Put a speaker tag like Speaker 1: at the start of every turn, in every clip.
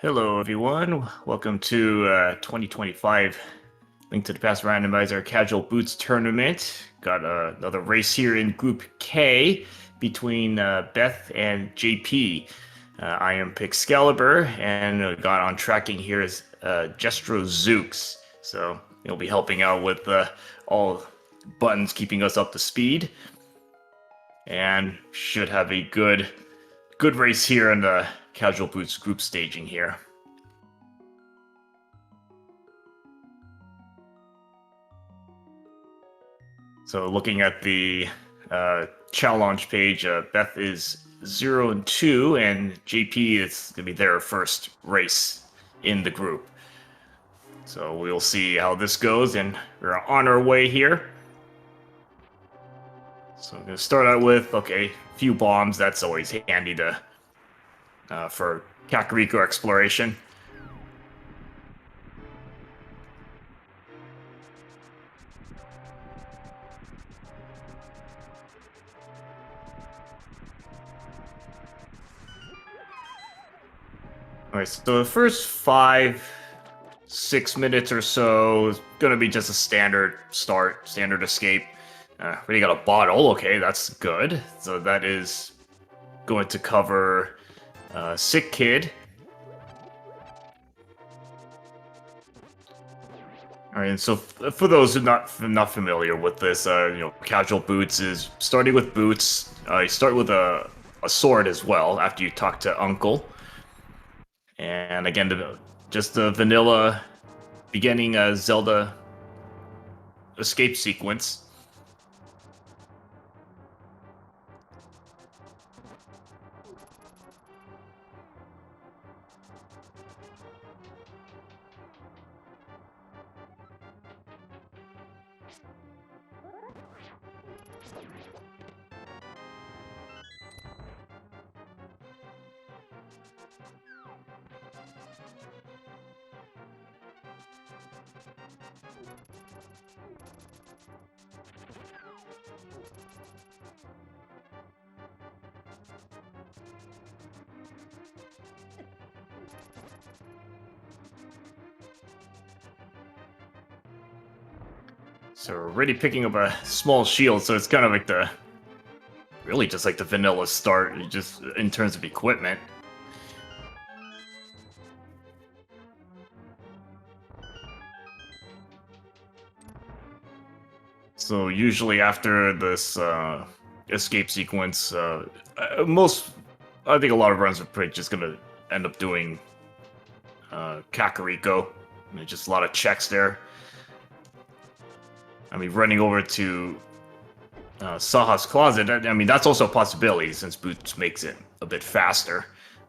Speaker 1: Hello, everyone. Welcome to 2025 Link to the Past Randomizer Casual Boots Tournament. Got another race here in Group K between Beth and JP. I am Pixcalibur, and got on tracking here is Jestro Zooks. So he'll be helping out with all buttons, keeping us up to speed, and should have a good race here in the Casual Boots group staging here. So looking at the challenge page, Beth is 0-2, and JP is going to be their first race in the group. So we'll see how this goes, and we're on our way here. So I'm going to start out with, okay, a few bombs. That's always handy to for Kakariko exploration. Alright, so the first 5-6 minutes or so is gonna be just a standard start, standard escape. Already got a bottle, okay, that's good. So that is going to cover Sick Kid. Alright, and so for those who are not familiar with this, Casual Boots is starting with boots. You start with a sword as well after you talk to Uncle. And again, just the vanilla beginning Zelda escape sequence. So we're already picking up a small shield, so it's kind of like really just like the vanilla start, just in terms of equipment. So usually after this escape sequence, I think a lot of runs are pretty just gonna end up doing Kakariko. I mean, just a lot of checks there. I mean, running over to Saha's closet, I mean, that's also a possibility since Boots makes it a bit faster.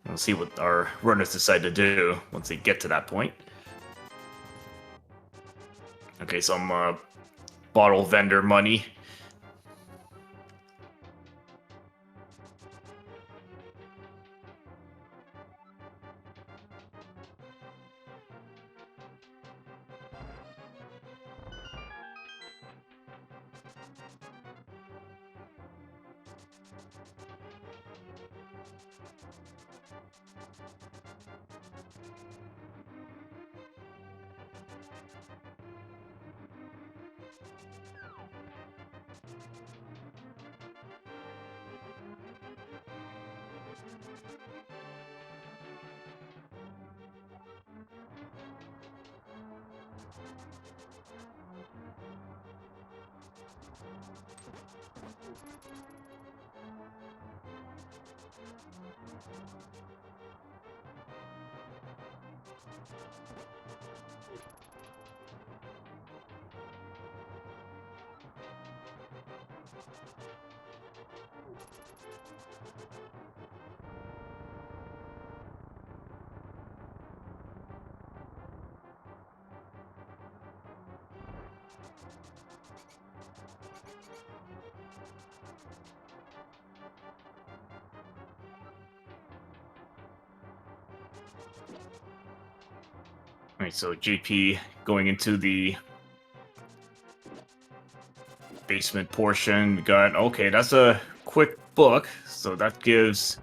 Speaker 1: We'll see what our runners decide to do once they get to that point. Okay, some bottle vendor money. Alright, so JP going into the basement portion. We got, okay, that's a quick book, so that gives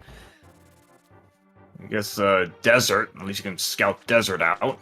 Speaker 1: guess desert. At least you can scout desert out.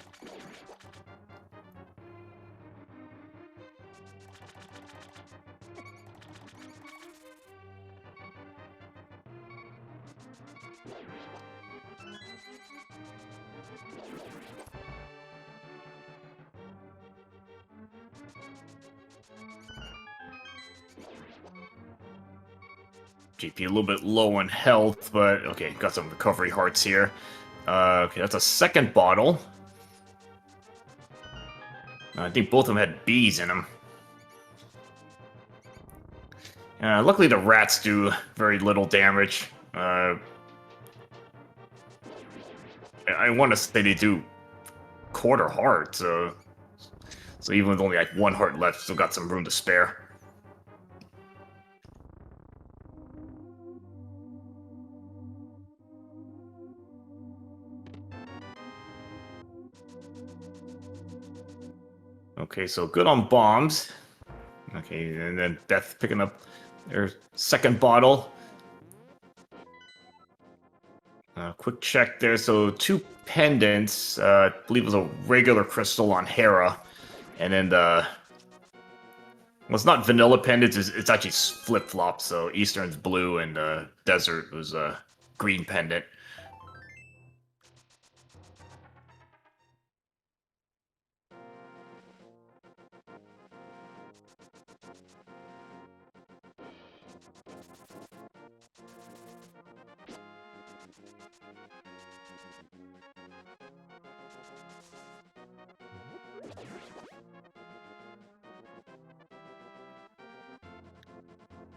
Speaker 1: GP a little bit low in health, but okay, got some recovery hearts here. Okay, that's a second bottle. I think both of them had bees in them. Luckily, the rats do very little damage. I want to say they do quarter heart, so even with only like one heart left, still got some room to spare. Okay, so good on bombs. Okay, and then Beth picking up their second bottle. Quick check there. So 2 pendants. I believe it was a regular crystal on Hera. And then the... Well, it's not vanilla pendants. It's actually flip-flops. So Eastern's blue and Desert was a green pendant.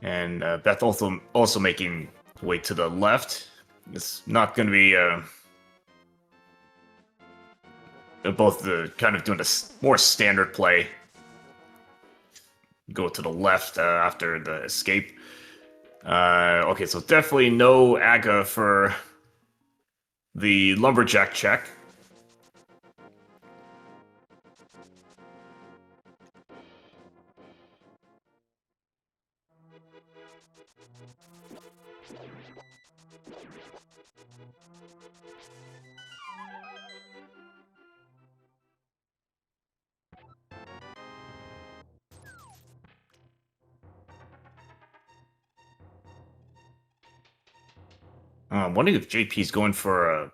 Speaker 1: And Beth also making way to the left. It's not going to be both kind of doing a more standard play. Go to the left after the escape. Okay, so definitely no Aga for the lumberjack check. I'm wondering if JP's going for a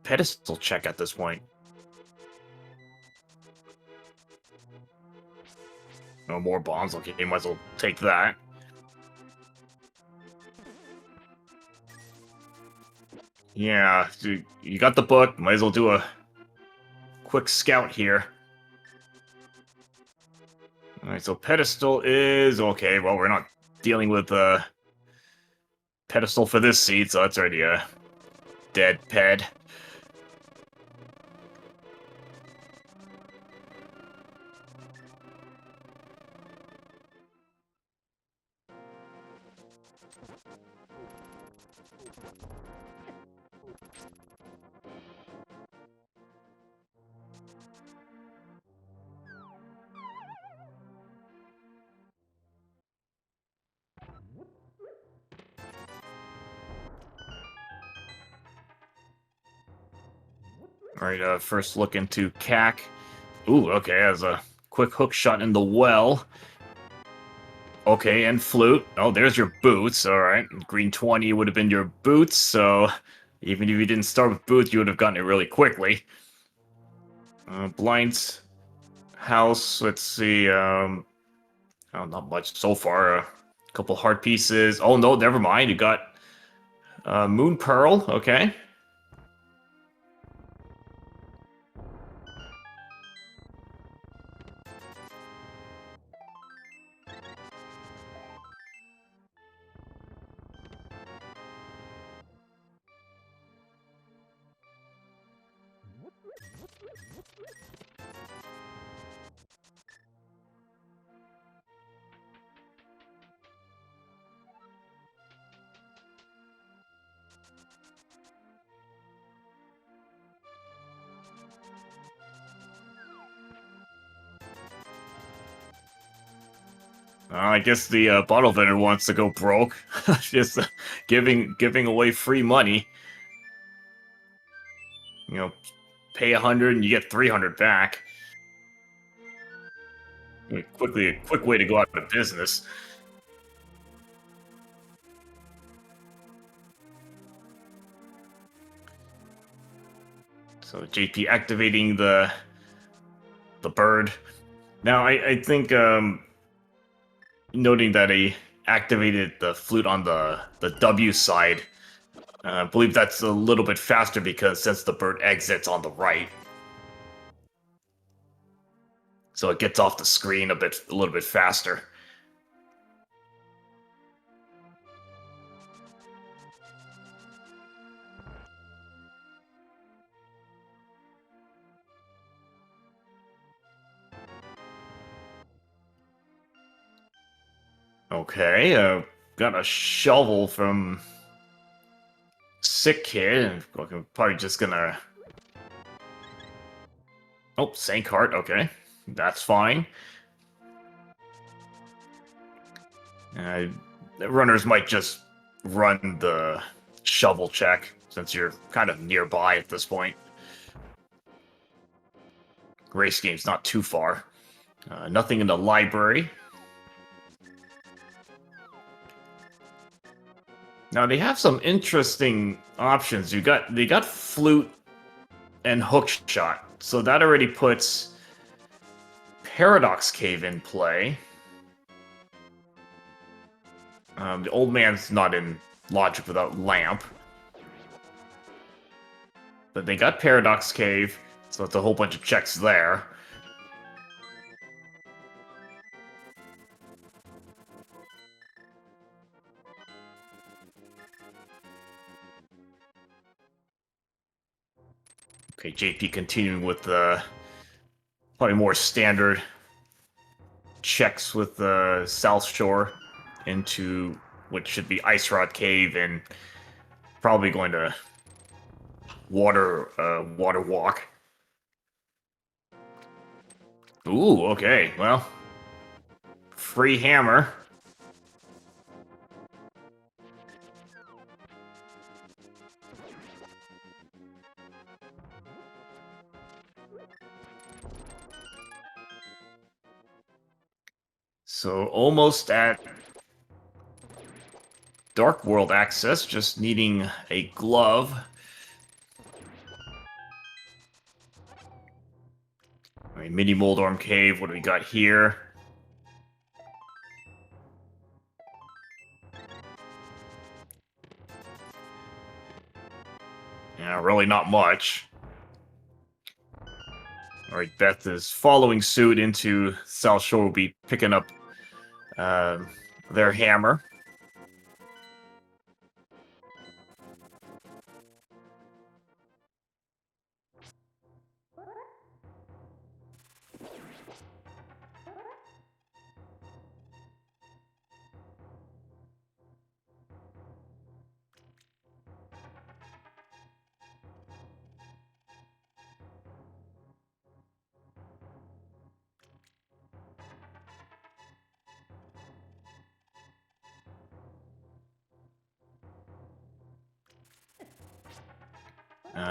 Speaker 1: pedestal check at this point. No more bombs. Okay, you might as well take that. Yeah, you got the book. Might as well do a quick scout here. Alright, so pedestal is... Okay, well, we're not dealing with pedestal for this seed, so that's already a dead ped. Alright, first look into CAC. Ooh, okay, has a quick hook shot in the well. Okay, and flute. Oh, there's your boots. Alright, green 20 would have been your boots, so even if you didn't start with boots, you would have gotten it really quickly. Blinds house, let's see. Oh, not much so far. A couple heart pieces. Oh, no, never mind. You got Moon Pearl, okay. I guess the bottle vendor wants to go broke. Just giving away free money. You know, pay 100 and you get 300 back. I mean, a quick way to go out of business. So JP activating the bird. Now I think noting that he activated the flute on the W side. I believe that's a little bit faster because since the bird exits on the right, so it gets off the screen a little bit faster. Okay, got a shovel from Sick Kid. I'm probably just gonna. Oh, Saint Cart. Okay, that's fine. Runners might just run the shovel check since you're kind of nearby at this point. Race game's not too far. Nothing in the library. Now they have some interesting options. They got flute and hook shot, so that already puts Paradox Cave in play. The old man's not in Logic without Lamp, but they got Paradox Cave, so it's a whole bunch of checks there. Okay, JP continuing with the probably more standard checks with the South Shore into what should be Ice Rod Cave and probably going to water walk. Ooh, okay, well, free hammer. So almost at Dark World access, just needing a glove. All right, Mini Moldorm Cave, what do we got here? Yeah, really not much. All right, Beth is following suit into South Shore. Will be picking up their hammer.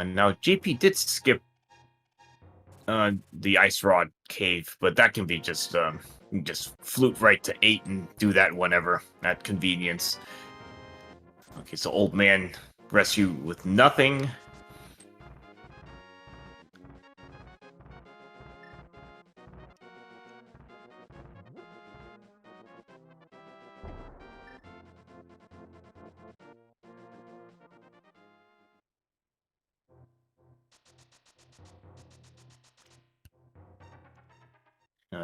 Speaker 1: Now, JP did skip the Ice Rod Cave, but that can be just flute right to 8 and do that whenever at convenience. Okay, so old man rescue with nothing.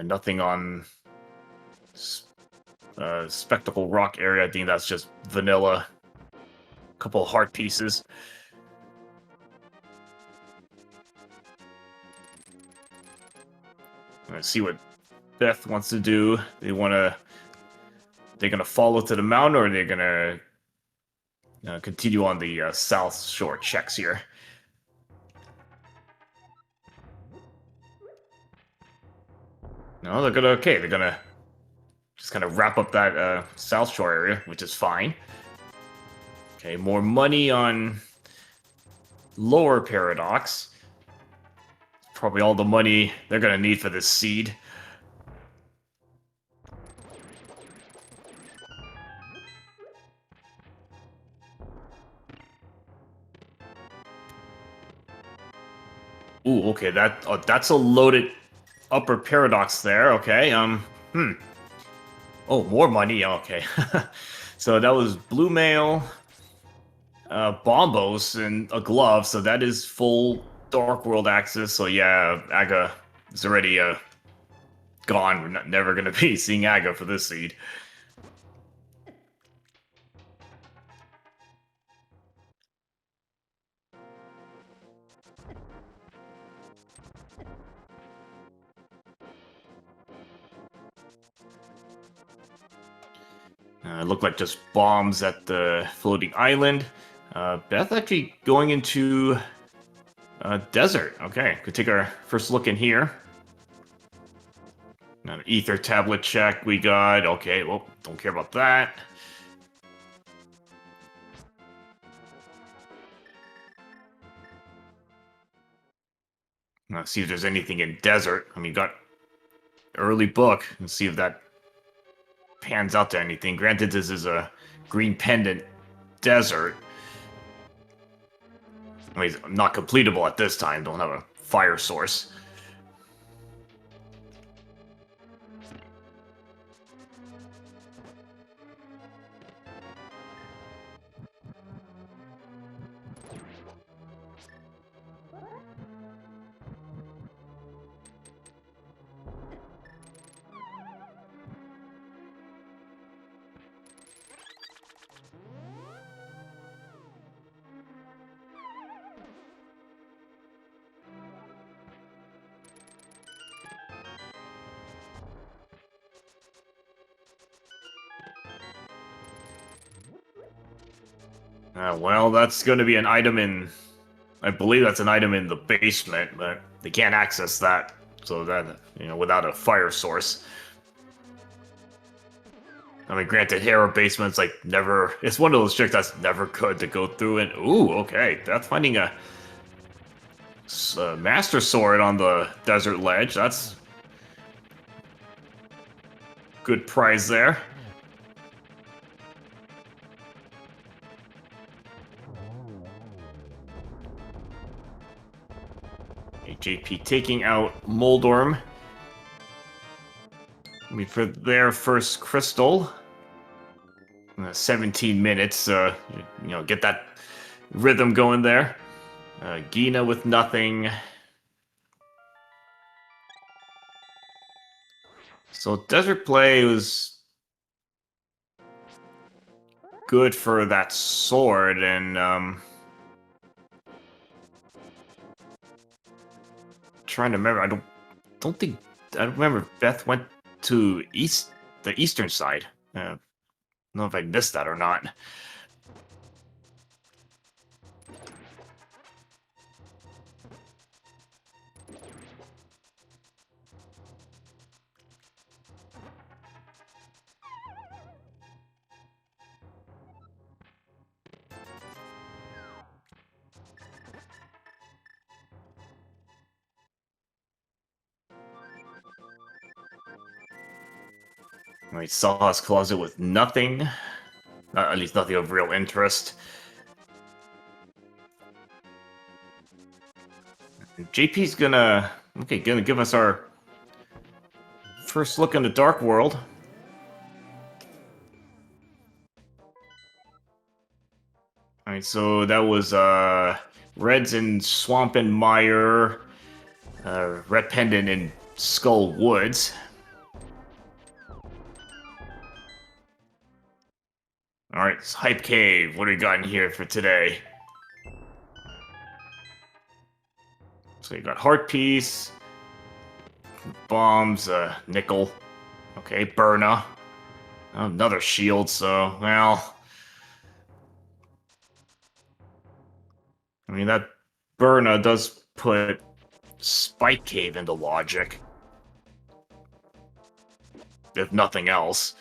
Speaker 1: Nothing on Spectacle Rock area. I think that's just vanilla. Couple heart pieces. Let's see what Beth wants to do. They're gonna follow to the mountain, or they're gonna continue on the South Shore checks here. No, they're gonna just kind of wrap up that South Shore area, which is fine. Okay, more money on lower paradox. Probably all the money they're gonna need for this seed. Ooh, okay, that's a loaded upper paradox there. Okay, Oh, more money. Okay, so that was blue mail, bombos, and a glove. So that is full Dark World access. So yeah, Aga is already gone. We're never gonna be seeing Aga for this seed. Look like just bombs at the floating island. Beth actually going into desert. Okay, could take our first look in here. An ether tablet check we got. Okay, well, don't care about that. Let's see if there's anything in desert. I mean, got early book. Let's see if that pans out to anything. Granted, this is a green pendant desert. I mean, not completable at this time. Don't have a fire source. Well, that's going to be an item in... I believe that's an item in the basement, but they can't access that. So that, without a fire source. I mean, granted, Hera basement's like never... It's one of those tricks that's never good to go through. And ooh, okay, that's finding a Master Sword on the desert ledge. That's good prize there. JP taking out Moldorm. I mean, for their first crystal. 17 minutes, get that rhythm going there. Gina with nothing. So desert play was good for that sword, and trying to remember. I don't remember if Beth went to the eastern side. I don't know if I missed that or not. We saw his closet with nothing. At least nothing of real interest. JP's gonna give us our first look in the Dark World. Alright, so that was Reds in Swamp and Mire, Red Pendant in Skull Woods. Alright, it's Hype Cave. What do we got in here for today? So you got Heart Piece, Bombs, Nickel. Okay, Burna. Another shield, so, well... I mean, that Burna does put Spike Cave into logic. If nothing else.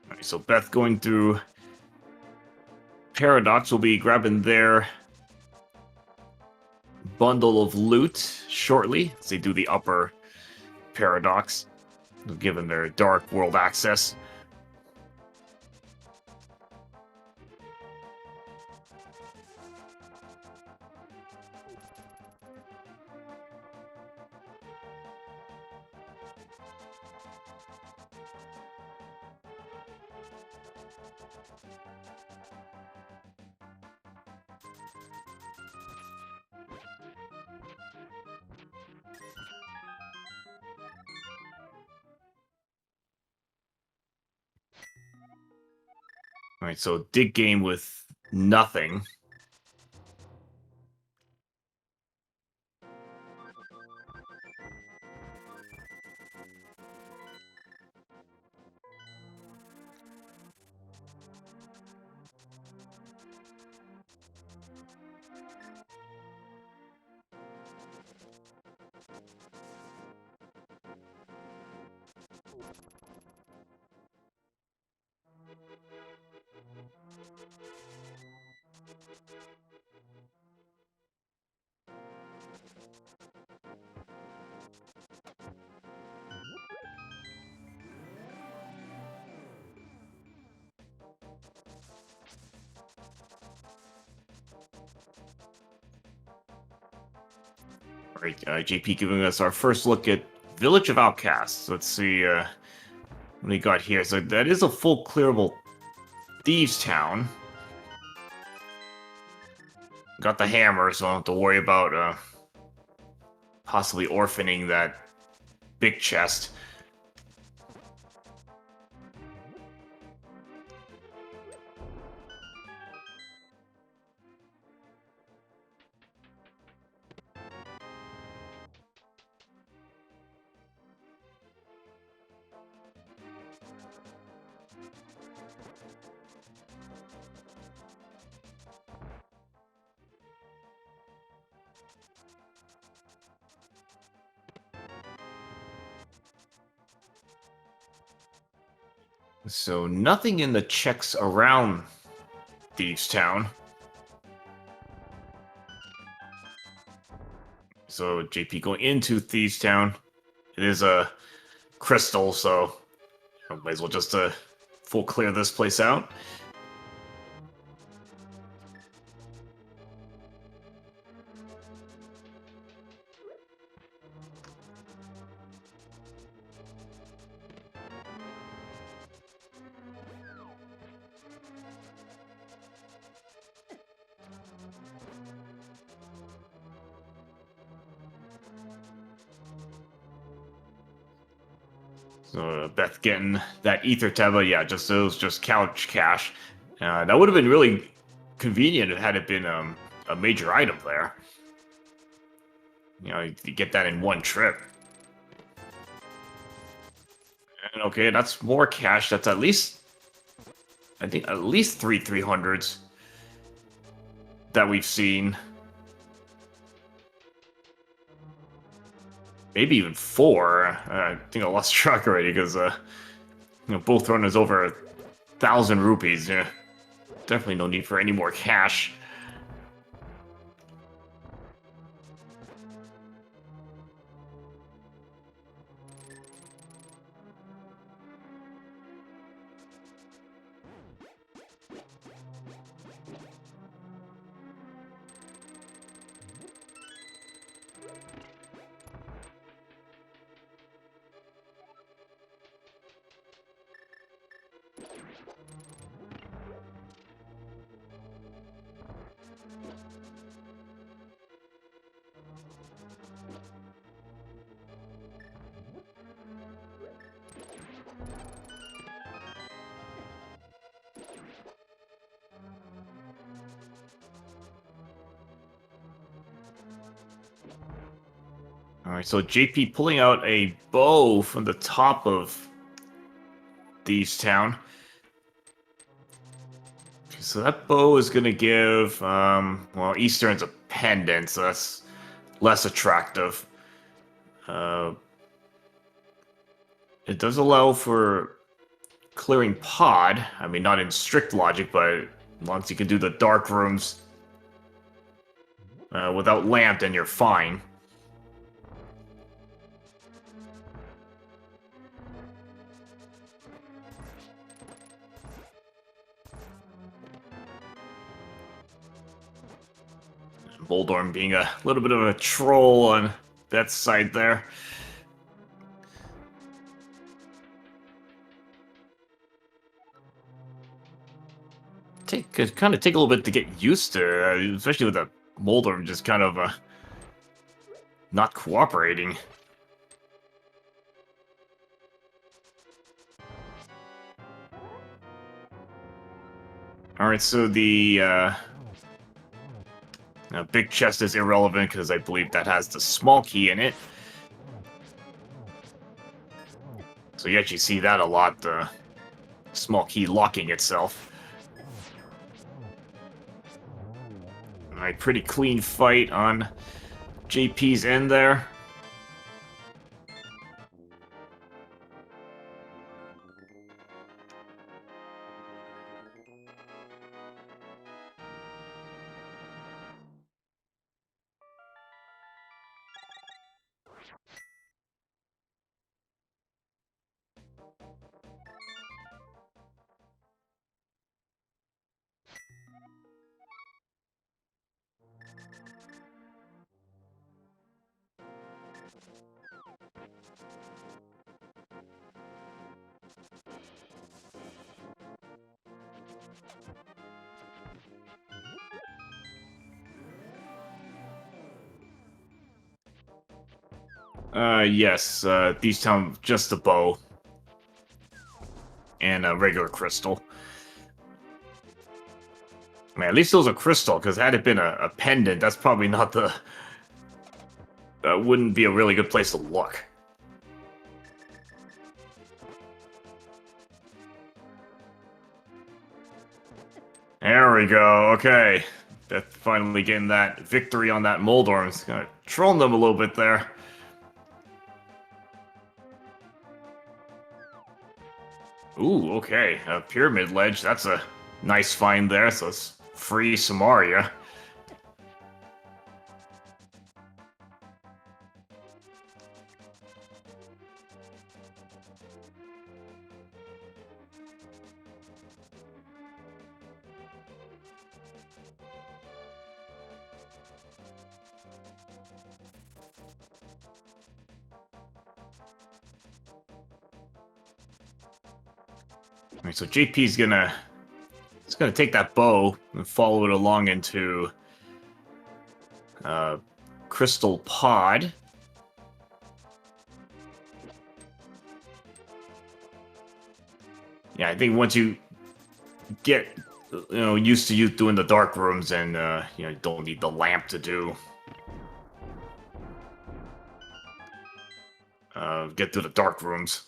Speaker 1: Alright, so Beth going through Paradox will be grabbing their bundle of loot shortly as they do the upper Paradox, given their Dark World access. Alright, so dig game with nothing. Alright, JP giving us our first look at Village of Outcasts. Let's see what we got here. So that is a full clearable Thieves Town. Got the hammer, so I don't have to worry about possibly orphaning that big chest. So nothing in the checks around Thieves Town. So JP going into Thieves Town. It is a crystal, so might as well just full clear this place out. So Beth getting that ether tab, but yeah, just those just couch cash. That would have been really convenient had it been a major item there. You know, you get that in one trip. And okay, that's more cash. That's at least, I think, at least 300s that we've seen. Maybe even 4. I think I lost track already because both runners over 1,000 rupees. Yeah, definitely no need for any more cash. Alright, so JP pulling out a bow from the top of Thieves Town. So that bow is going to give, well, Eastern's a pendant, so that's less attractive. It does allow for clearing pod. I mean, not in strict logic, but As long as you can do the dark rooms without lamp, then you're fine. Boldorm being a little bit of a troll on Beth's side there. Could kind of take a little bit to get used to, especially with the Boldorm just kind of not cooperating. Alright, so the big chest is irrelevant because I believe that has the small key in it. So you actually see that a lot, the small key locking itself. Alright, pretty clean fight on JP's end there. Yes, these time just a bow. And a regular crystal. Man, at least it was a crystal, because had it been a pendant, that's probably not the... wouldn't be a really good place to look. There we go, okay. Beth finally getting that victory on that Moldorm. It's gonna troll them a little bit there. Ooh, okay. A pyramid ledge. That's a nice find there. So it's free Samaria. Alright, so JP's gonna take that bow and follow it along into Crystal Pod. Yeah, I think once you get used to you doing the dark rooms, and you don't need the lamp to do get through the dark rooms.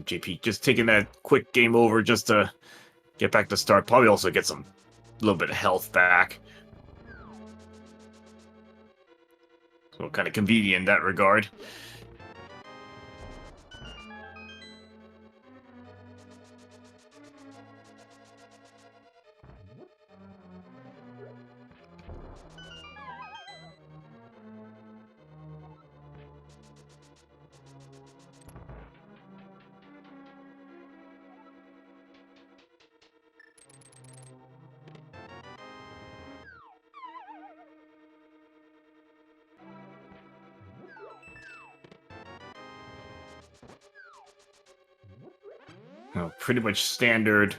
Speaker 1: JP just taking that quick game over just to get back to start. Probably also get some little bit of health back. So kind of convenient in that regard. Pretty much standard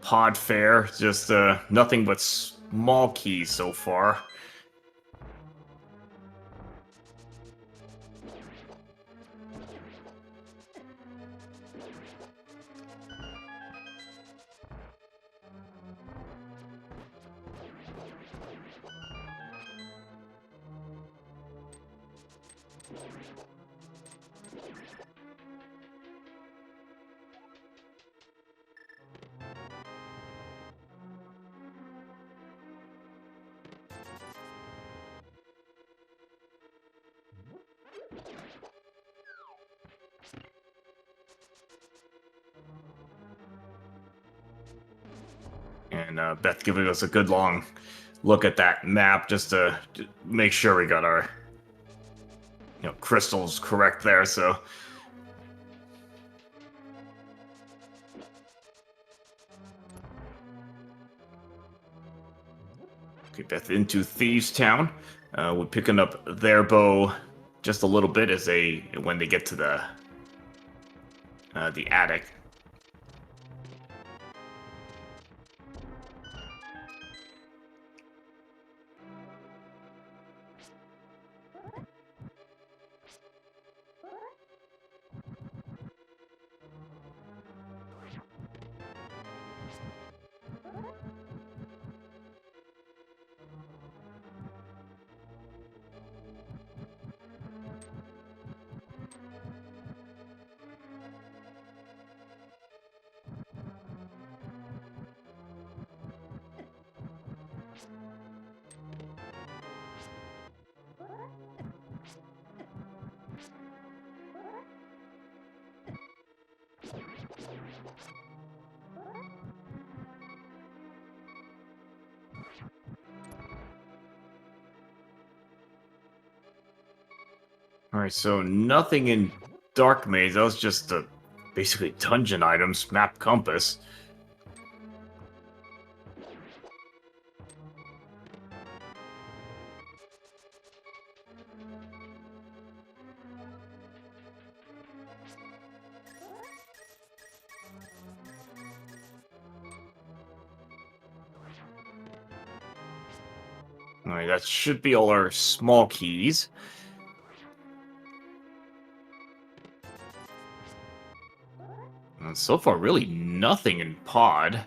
Speaker 1: pod fare, just nothing but small keys so far. And Beth giving us a good long look at that map just to make sure we got our crystals correct there. So okay, Beth into Thieves Town. We're picking up their bow just a little bit as when they get to the attic. Alright, so nothing in Dark Maze. That was just basically dungeon items, map compass. Alright, that should be all our small keys. And so far, really nothing in pod.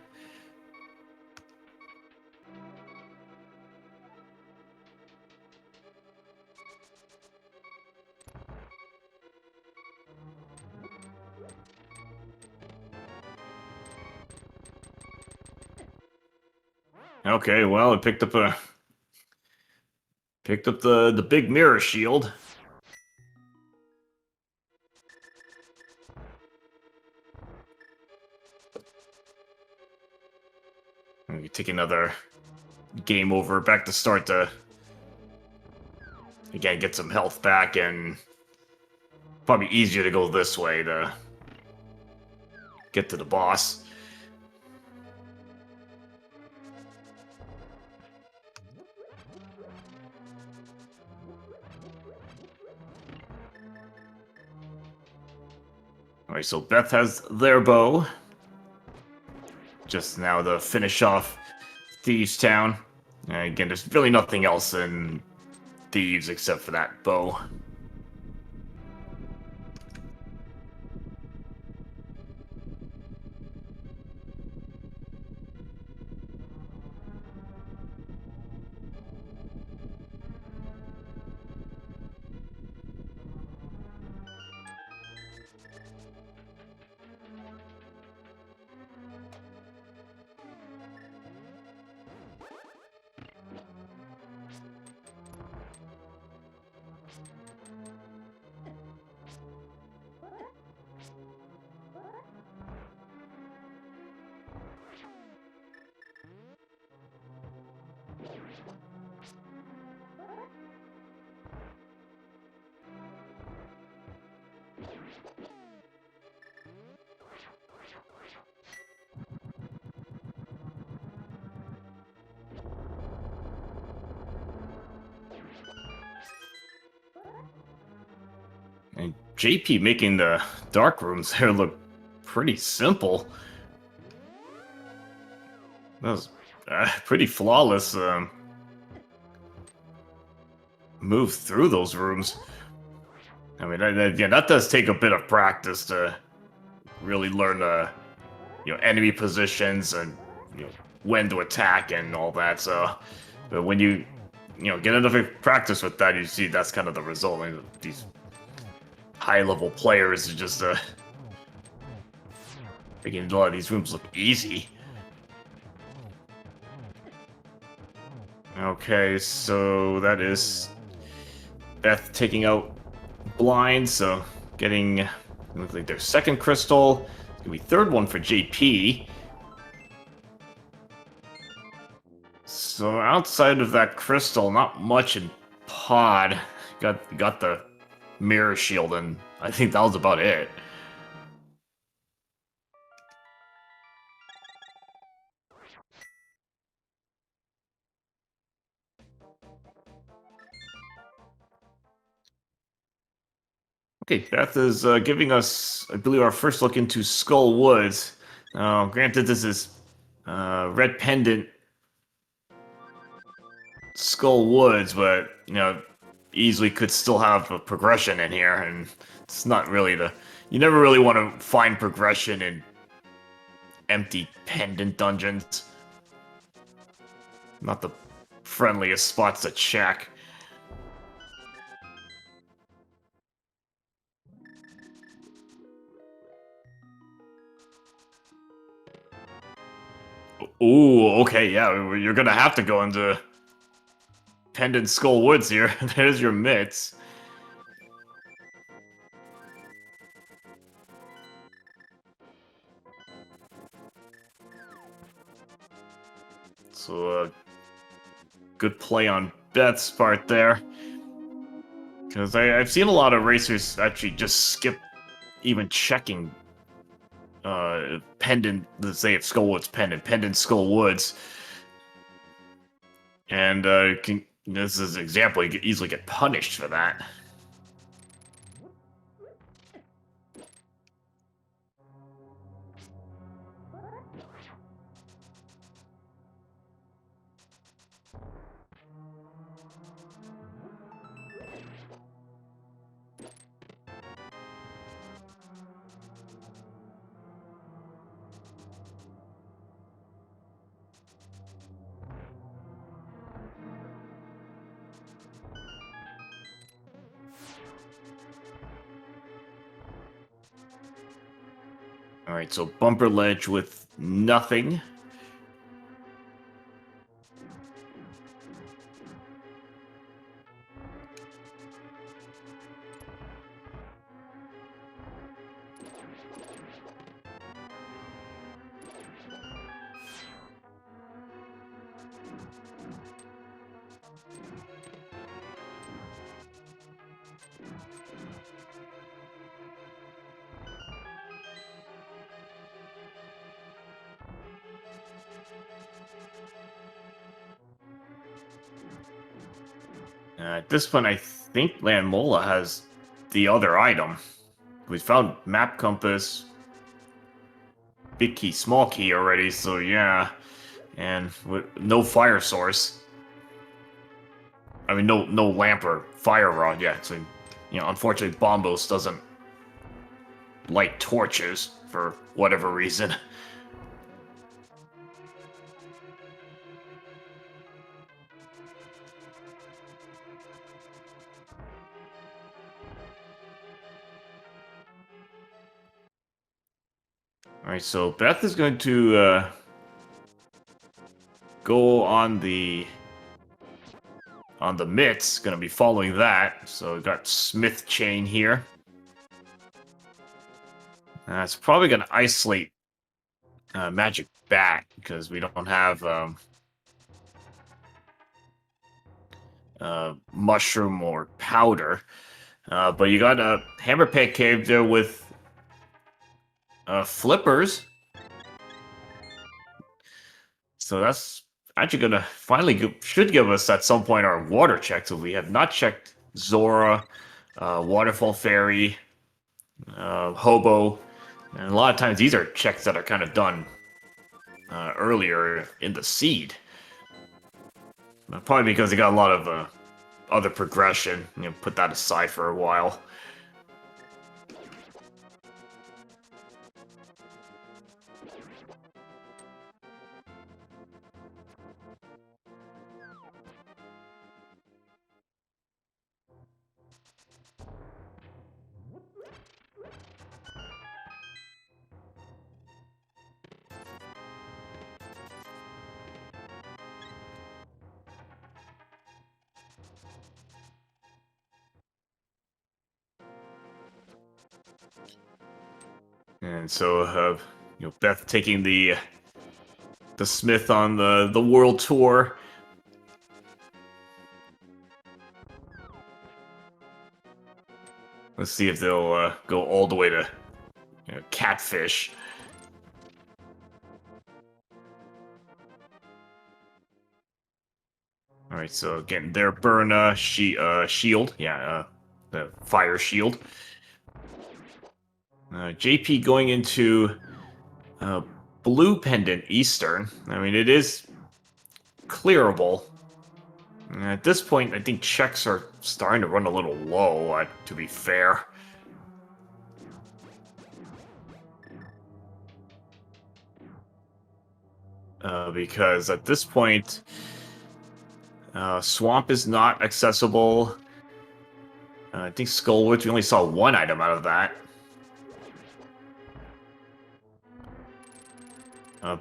Speaker 1: Okay, well, it picked up the big mirror shield. And we take another game over, back to start to again get some health back, and probably easier to go this way to get to the boss. Alright, so Beth has their bow. Just now to finish off Thieves Town. And again, there's really nothing else in Thieves except for that bow. And JP making the dark rooms there look pretty simple. That was pretty flawless move through those rooms. I mean, again, that does take a bit of practice to really learn enemy positions and when to attack and all that. So, but when you get enough practice with that, you see that's kind of the result. I mean, these high-level players are just making a lot of these rooms look easy. Okay, so that is Beth taking out blind, so getting, looks like their second crystal. It's gonna be third one for JP. So outside of that crystal, not much in pod. Got the mirror shield, and I think that was about it. Okay, Beth is giving us, I believe, our first look into Skull Woods. Granted, this is red pendant Skull Woods, but easily could still have a progression in here, and it's not really you never really want to find progression in empty pendant dungeons. Not the friendliest spots to check. Ooh, okay, yeah, you're gonna have to go into Pendant Skull Woods here. There's your mitts. So, good play on Beth's part there. Because I've seen a lot of racers actually just skip even checking pendant, let's say if Skullwood's pendant Skullwoods. And this is an example, you could easily get punished for that. Alright, so bumper ledge with nothing. At this point, I think Landmola has the other item. We found map compass, big key, small key already, so yeah. And with no fire source. I mean, no lamp or fire rod yet. So, unfortunately, Bombos doesn't light torches for whatever reason. Alright, so Beth is going to go on the mitts, gonna be following that. So we've got Smith Chain here. It's probably gonna isolate Magic Bat because we don't have Mushroom or Powder. But you got a Hammerpack Cave there with Flippers. So that's actually gonna finally should give us at some point our water checks. So we have not checked Zora, Waterfall Fairy, Hobo, and a lot of times these are checks that are kind of done earlier in the seed. Probably because they got a lot of other progression. Put that aside for a while. And so, Beth taking the Smith on the world tour. Let's see if they'll go all the way to catfish. All right, so again, their burn shield, the fire shield. JP going into blue pendant Eastern. I mean, it is clearable. At this point, I think checks are starting to run a little low, to be fair. Because at this point, Swamp is not accessible. I think Skullwoods, we only saw one item out of that.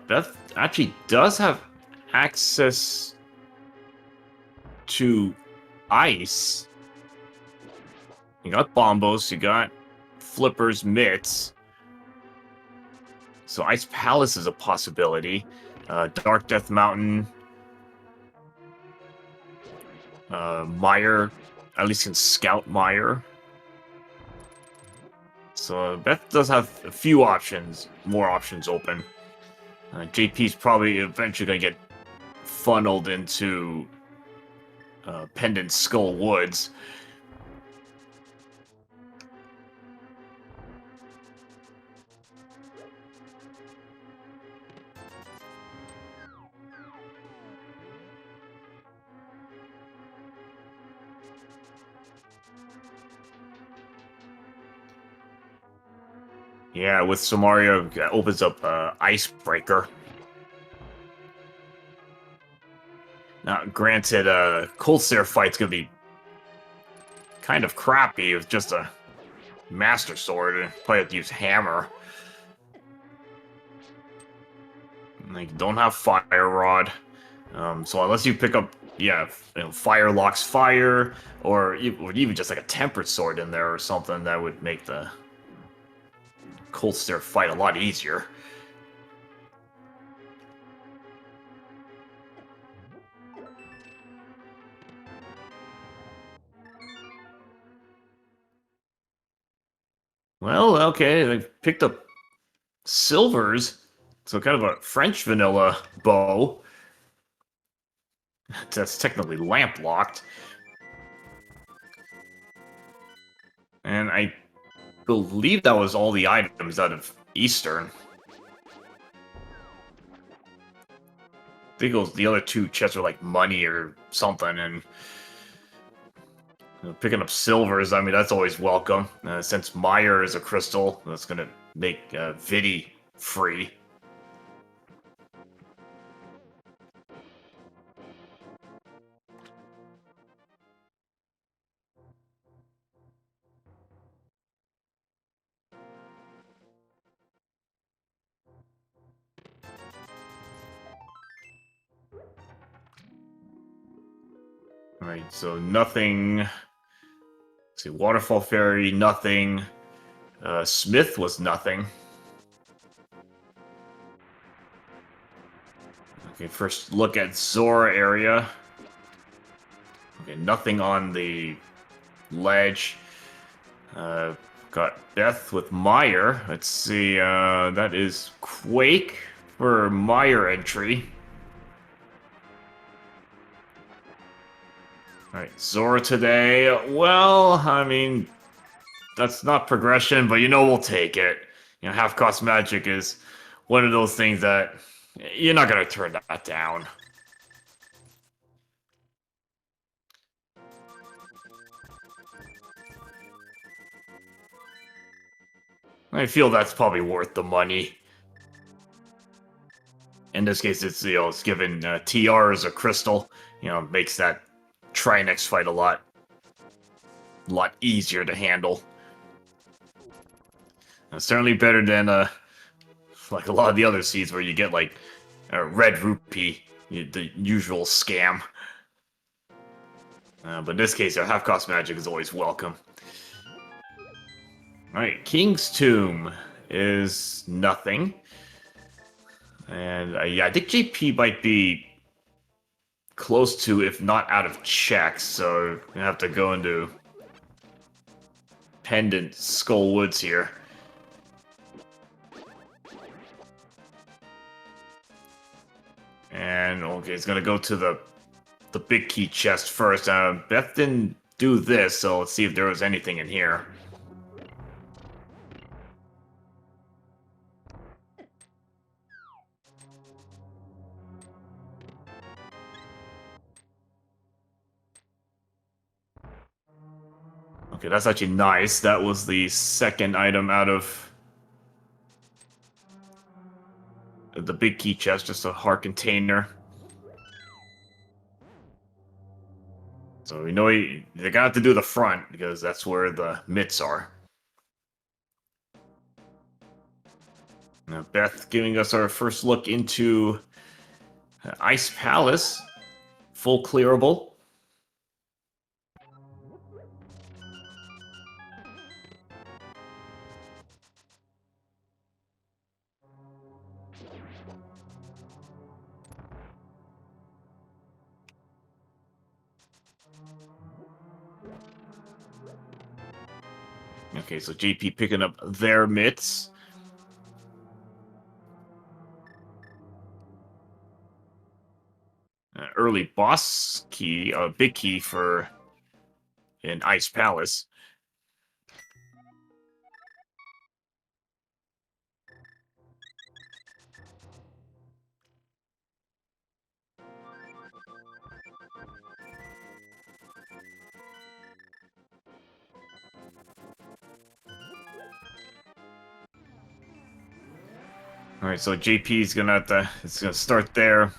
Speaker 1: Beth actually does have access to ice. You got Bombos, you got Flippers, Mitts. So Ice Palace is a possibility. Dark Death Mountain. Meyer, at least can scout Meyer. So Beth does have a few options, more options open. JP's probably eventually going to get funneled into Pendant Skull Woods. Yeah, with Samaria, that opens up Icebreaker. Now, granted, Cold Stare fight's gonna be kind of crappy with just a Master Sword, and probably have to use Hammer. Like, don't have Fire Rod. So unless you pick up, Fire locks fire, or even just like a Tempered Sword in there or something, that would make the Cold Stare fight a lot easier. Well, okay, they picked up silvers, so kind of a French vanilla bow. That's technically lamp locked. And I believe that was all the items out of Eastern. I think it was the other two chests were like money or something, and picking up silvers, I mean, that's always welcome. Since Meyer is a crystal, that's going to make Vidi free. Alright, so nothing. Let's see, Waterfall Fairy, nothing. Smith was nothing. Okay, first look at Zora area. Okay, nothing on the ledge. Got Beth with Meyer. Let's see, that is Quake for Meyer entry. Alright, Zora today. Well, I mean, that's not progression, but we'll take it. Half-cost magic is one of those things that you're not going to turn that down. I feel that's probably worth the money. In this case, it's given TR as a crystal. Makes that Trinex fight a lot easier to handle. Certainly better than like a lot of the other seeds where you get like a red rupee, the usual scam. But in this case, half-cost magic is always welcome. Alright, King's Tomb. is nothing. And yeah, I think JP might be close to, if not out of checks, so I have to go into Pendant Skull Woods here. And okay, it's gonna go to the big key chest first. Beth didn't do this, so let's see if there was anything in here. Okay, that's actually nice. That was the second item out of the big key chest, just a heart container. So we know they're gonna have to do the front, because that's where the mitts are. Now, Beth giving us our first look into Ice Palace. Full clearable. Okay, so JP picking up their mitts. Early boss key, big key for an Ice Palace. All right, so JP's gonna have to. It's gonna start there.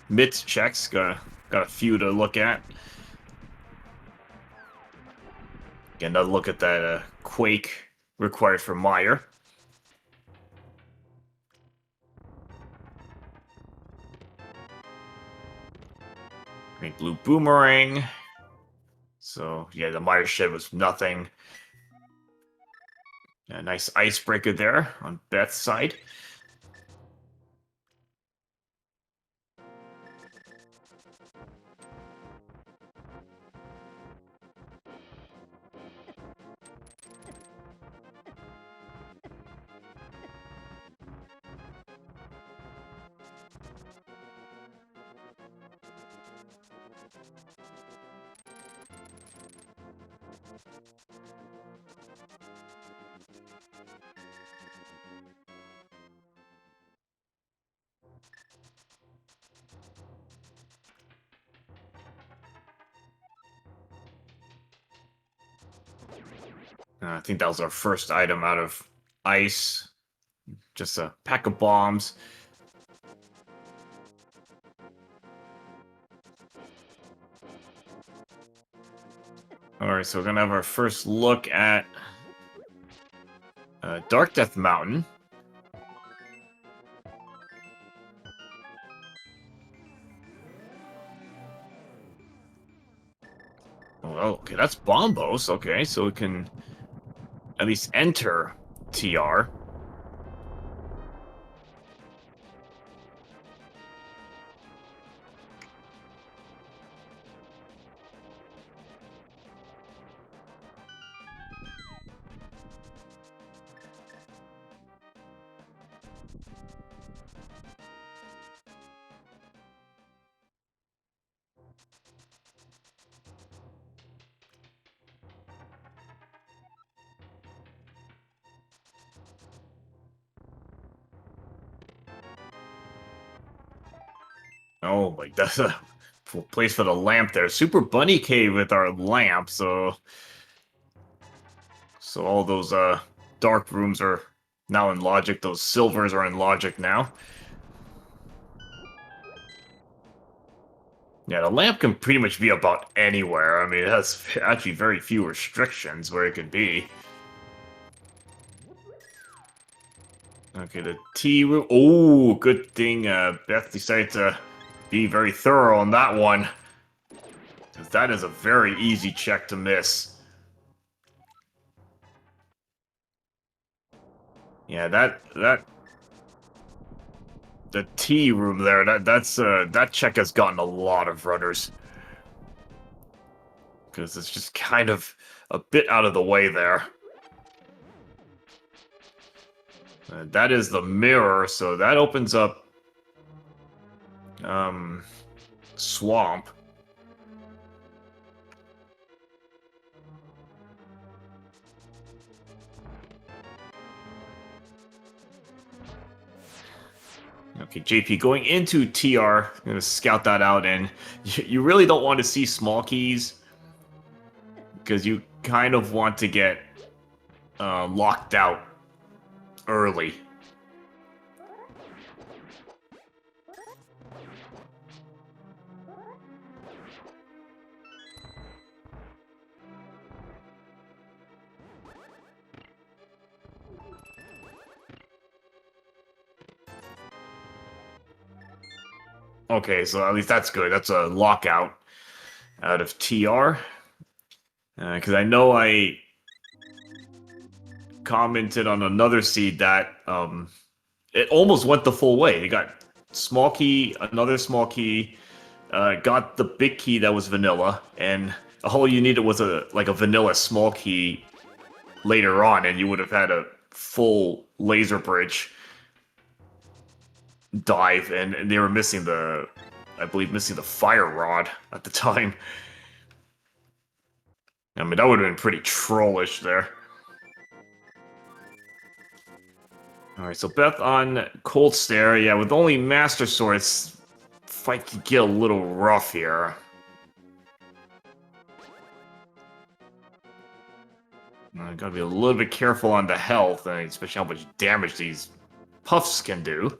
Speaker 1: Mitts checks. Got a few to look at. Get another look at that Quake required for Meyer. Great blue boomerang. So yeah, the Meyer shed was nothing. A nice icebreaker there on Beth's side. I think that was our first item out of ice. Just a pack of bombs. Alright, so we're gonna have our first look at Dark Death Mountain. Oh, okay, that's Bombos. Okay, so we can at least enter TR. Oh my, that's a place for the lamp there. Super Bunny Cave with our lamp, so all those dark rooms are now in logic. Those silvers are in logic now. Yeah, the lamp can pretty much be about anywhere. I mean, it has actually very few restrictions where it can be. Okay, the T room. Oh, good thing Beth decided to be very thorough on that one. Because that is a very easy check to miss. Yeah, the T room there, that check has gotten a lot of runners. Because it's just kind of a bit out of the way there. That is the mirror, so that opens up swamp. Okay, JP going into TR, gonna scout that out, and you really don't want to see small keys because you kind of want to get locked out early. Okay, so at least that's good. That's a lockout out of TR. Because I know I commented on another seed that it almost went the full way. It got small key, another small key, got the big key that was vanilla, and all you needed was a vanilla small key later on, and you would have had a full laser bridge dive, and they were missing I believe missing the fire rod at the time. I mean, that would have been pretty trollish there. Alright, so Beth on Cold Stare. Yeah, with only Master Swords, fight could get a little rough here. Gotta be a little bit careful on the health, especially how much damage these puffs can do.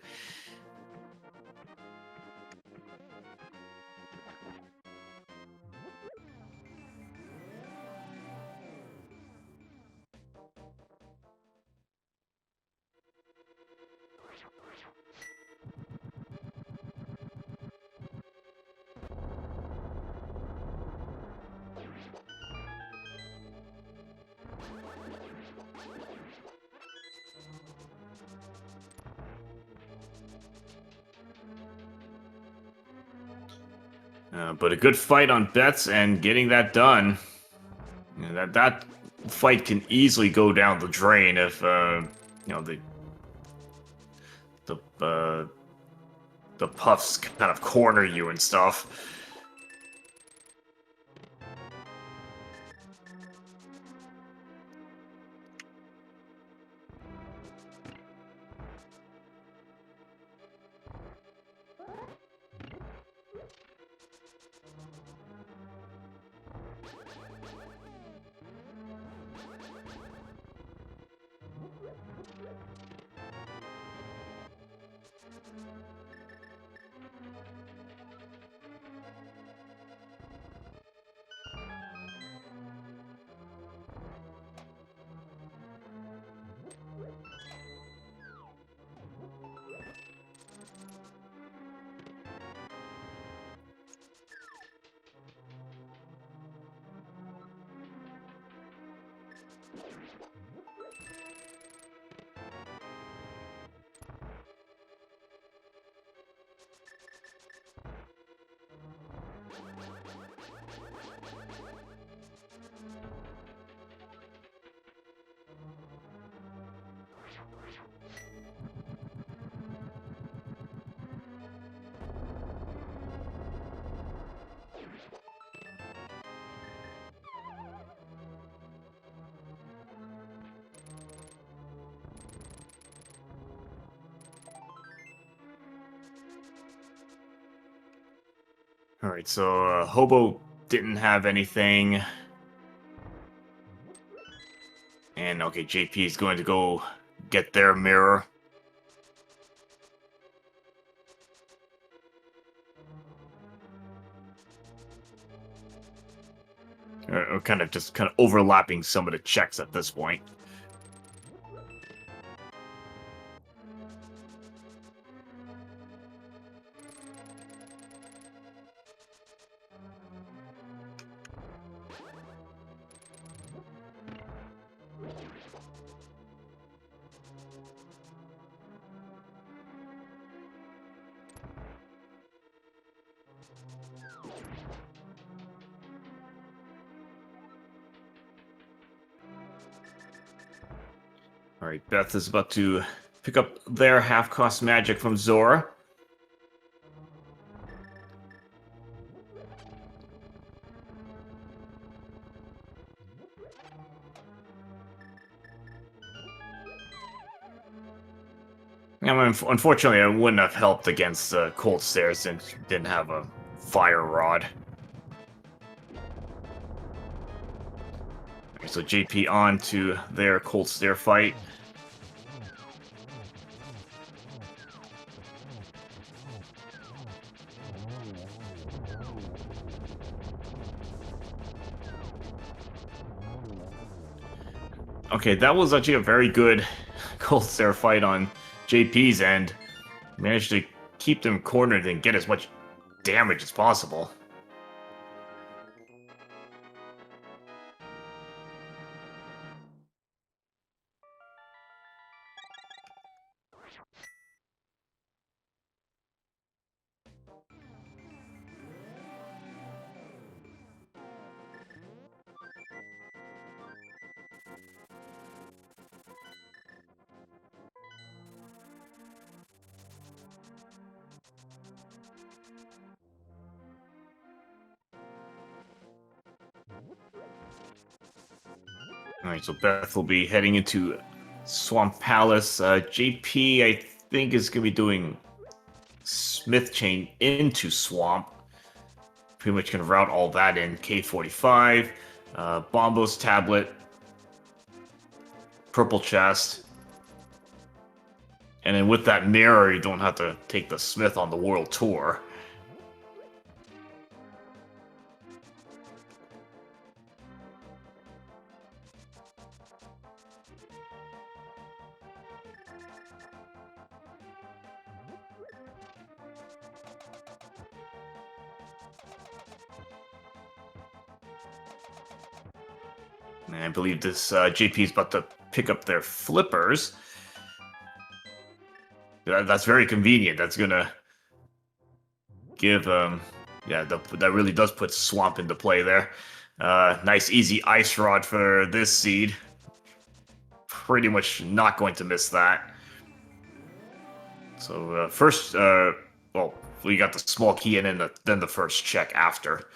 Speaker 1: But a good fight on Bets and getting that done. That fight can easily go down the drain if the uh, the puffs kind of corner you and stuff. Alright, so Hobo didn't have anything. And okay, JP is going to go get their mirror. Or kind of overlapping some of the checks at this point. All right, Beth is about to pick up their half-cost magic from Zora. I mean, unfortunately, it wouldn't have helped against Cold Stare since you didn't have a Fire Rod. Okay, so JP on to their Cold Stare fight. Okay, that was actually a very good Cold Stare fight on JP's end. Managed to keep them cornered and get as much damage as possible. Alright, so Beth will be heading into Swamp Palace. JP, I think, is going to be doing Smith Chain into Swamp. Pretty much can route all that in. K45, Bombo's Tablet, Purple Chest. And then with that mirror, you don't have to take the Smith on the world tour. And I believe this JP is about to pick up their flippers. That's very convenient. That's gonna give yeah, that really does put Swamp into play there. Nice easy Ice Rod for this seed. Pretty much not going to miss that. So first, well, we got the small key in and then the first check after.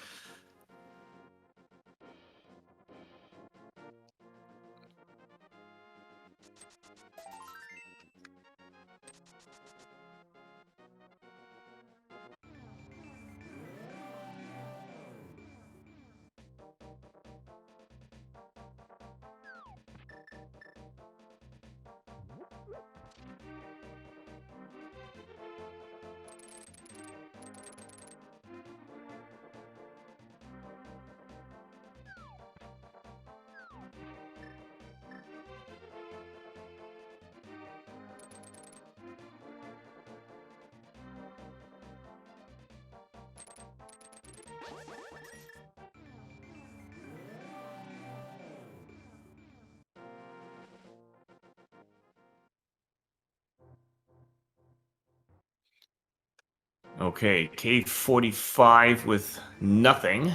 Speaker 1: Okay, K45 with nothing.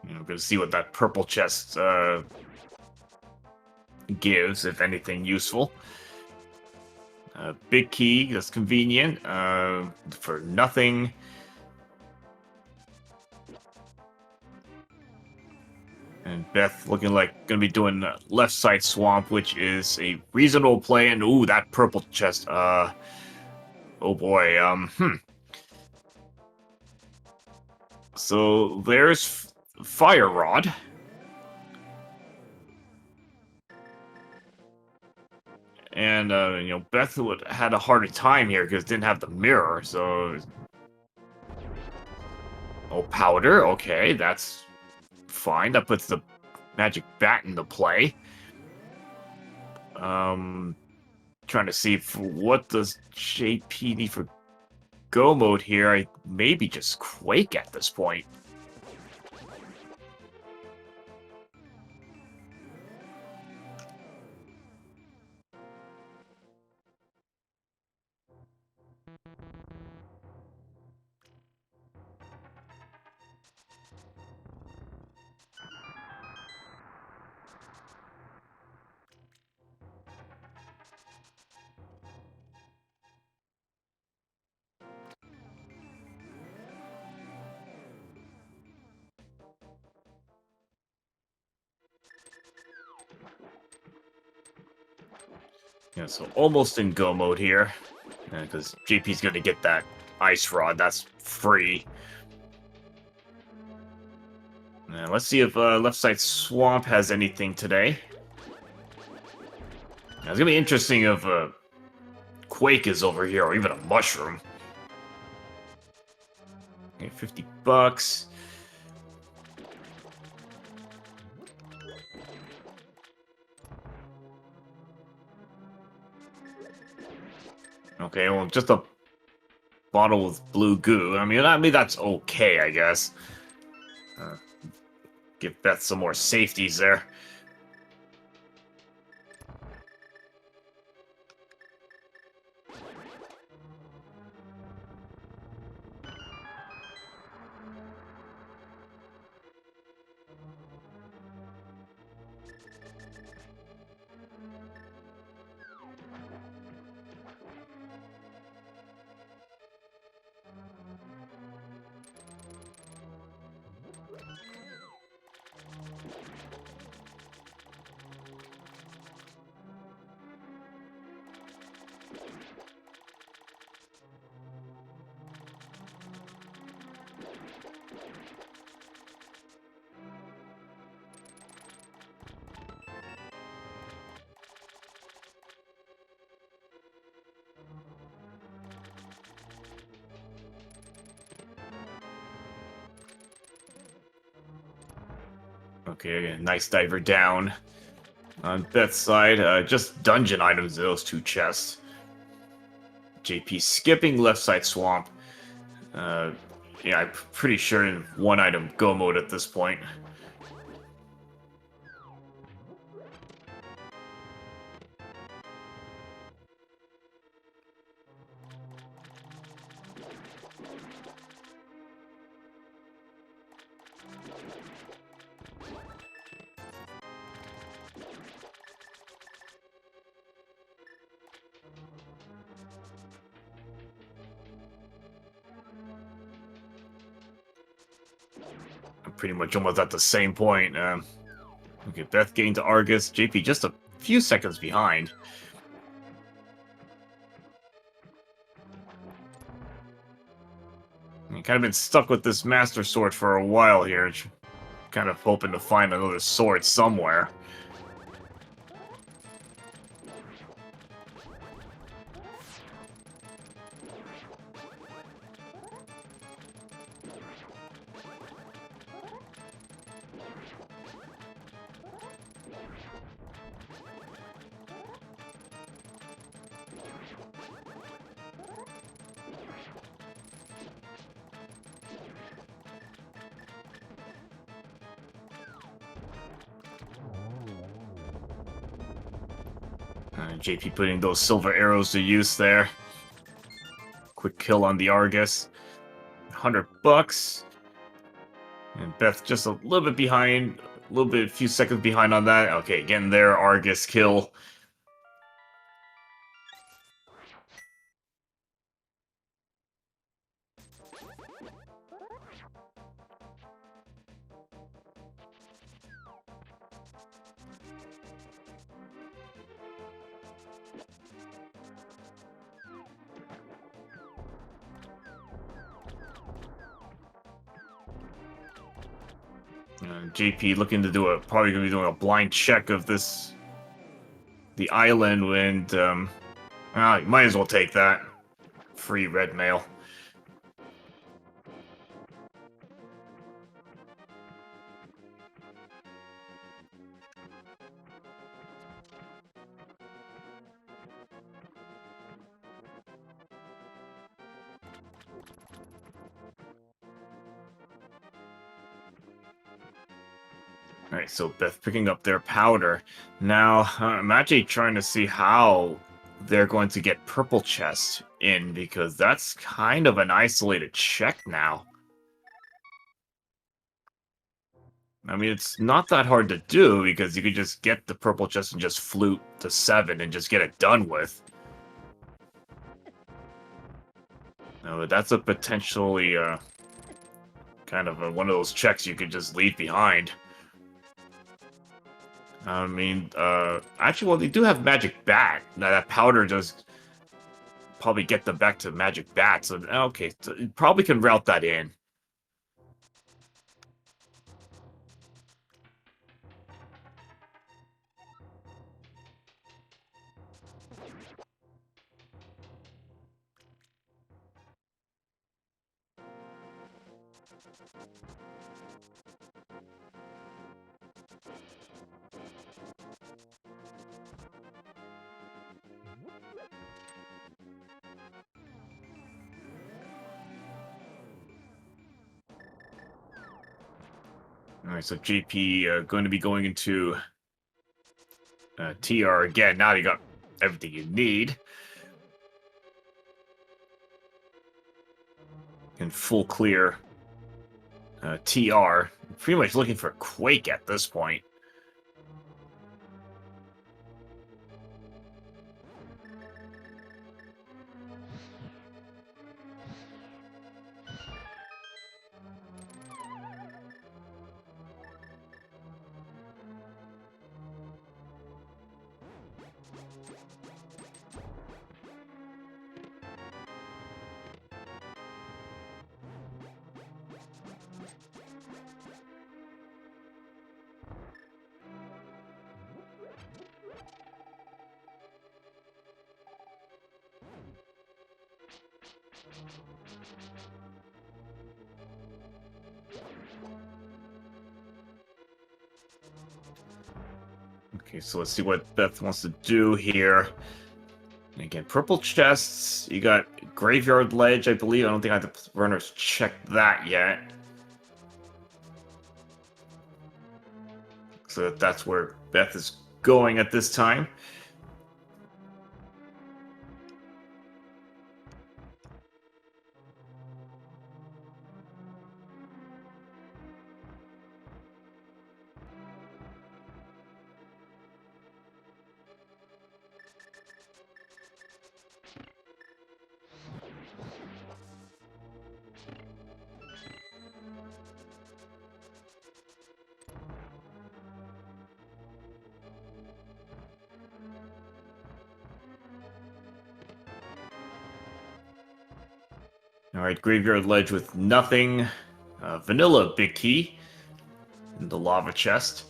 Speaker 1: We're gonna see what that purple chest gives, if anything useful. Big key, that's convenient. For nothing. And Beth looking like gonna be doing left side swamp, which is a reasonable play. And ooh, that purple chest. Oh boy. So there's Fire Rod. And you know, Beth would had a harder time here because didn't have the mirror. So oh, powder. Okay, that's fine. That puts the magic bat into play. Trying to see what does JP need for go mode here. I maybe just Quake at this point. Yeah, so almost in go mode here. Because JP's going to get that ice rod. That's free. Let's see if left side swamp has anything today. It's going to be interesting if Quake is over here, or even a mushroom. Okay, $50. Okay, well, just a bottle with blue goo. I mean that's okay, I guess. Give Beth some more safeties there. Okay, nice diver down. On Beth's side, just dungeon items in those two chests. JP skipping left side swamp. Yeah, I'm pretty sure in one item go mode at this point. I'm pretty much almost at the same point. Okay, Beth getting to Argus. JP just a few seconds behind. I've kind of been stuck with this Master Sword for a while here. Kind of hoping to find another sword somewhere. JP putting those silver arrows to use there. Quick kill on the Argus. $100. And Beth just a little bit behind. A few seconds behind on that. Okay, getting there, Argus kill. JP looking to do probably gonna be doing a blind check of the island, and you might as well take that. Free red mail. Alright, so Beth picking up their powder. Now, I'm actually trying to see how they're going to get purple chest in, because that's kind of an isolated check now. I mean, it's not that hard to do, because you could just get the purple chest and just flute to 7 and just get it done with. No, but that's a potentially, kind of one of those checks you could just leave behind. I mean, actually, well, they do have Magic Bat. Now, that powder does probably get them back to Magic Bat, so, okay, so you probably can route that in. Alright, so JP going to be going into TR again. Now you got everything you need. In full clear TR. Pretty much looking for Quake at this point. Okay, so let's see what Beth wants to do here. And again, purple chests. You got Graveyard Ledge, I believe. I don't think the runners checked that yet. So that's where Beth is going at this time. All right, Graveyard Ledge with nothing. Vanilla, big key. In the lava chest.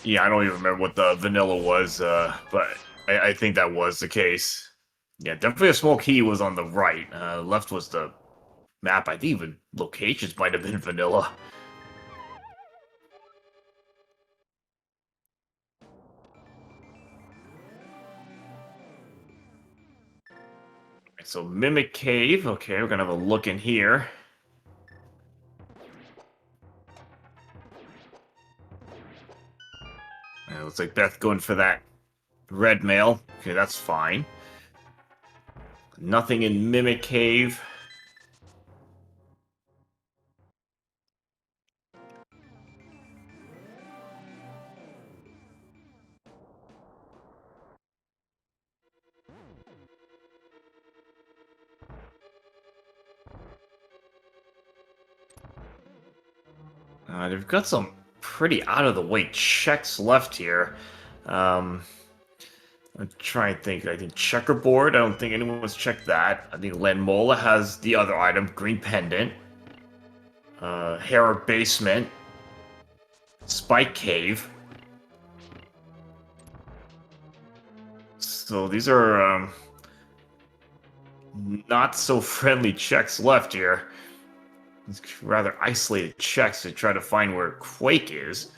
Speaker 1: Yeah, I don't even remember what the vanilla was, but I think that was the case. Yeah, definitely a small key was on the right. Left was the map. I think even locations might have been vanilla. So Mimic Cave. Okay, we're gonna have a look in here. Looks like Beth going for that red mail. Okay, that's fine. Nothing in Mimic Cave. They've got some pretty out-of-the-way checks left here. I'm trying to think. I think Checkerboard. I don't think anyone's checked that. I think Lanmola has the other item, Green Pendant. Hera Basement. Spike Cave. So these are not so friendly checks left here. It's rather isolated checks to try to find where Quake is.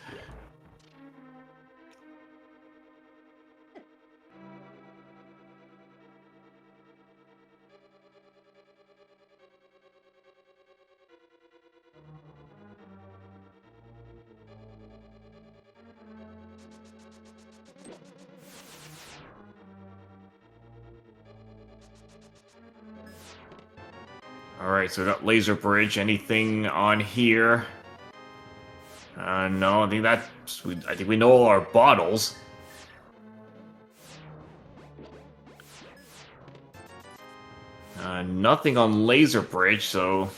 Speaker 1: Alright, so we got laser bridge. Anything on here? No, I think we know all our bottles. Nothing on laser bridge, so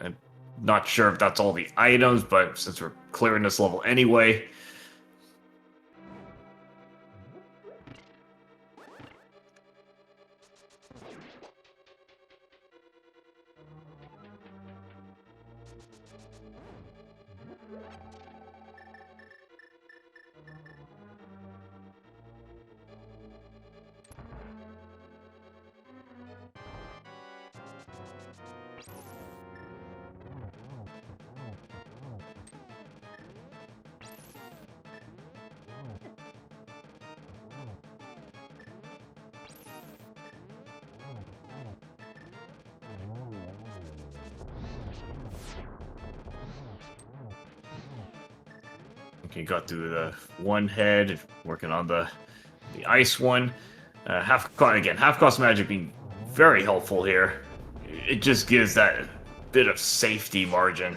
Speaker 1: I'm not sure if that's all the items, but since we're clearing this level anyway. Okay, got through the one head, working on the ice one. Half cost magic being very helpful here. It just gives that bit of safety margin.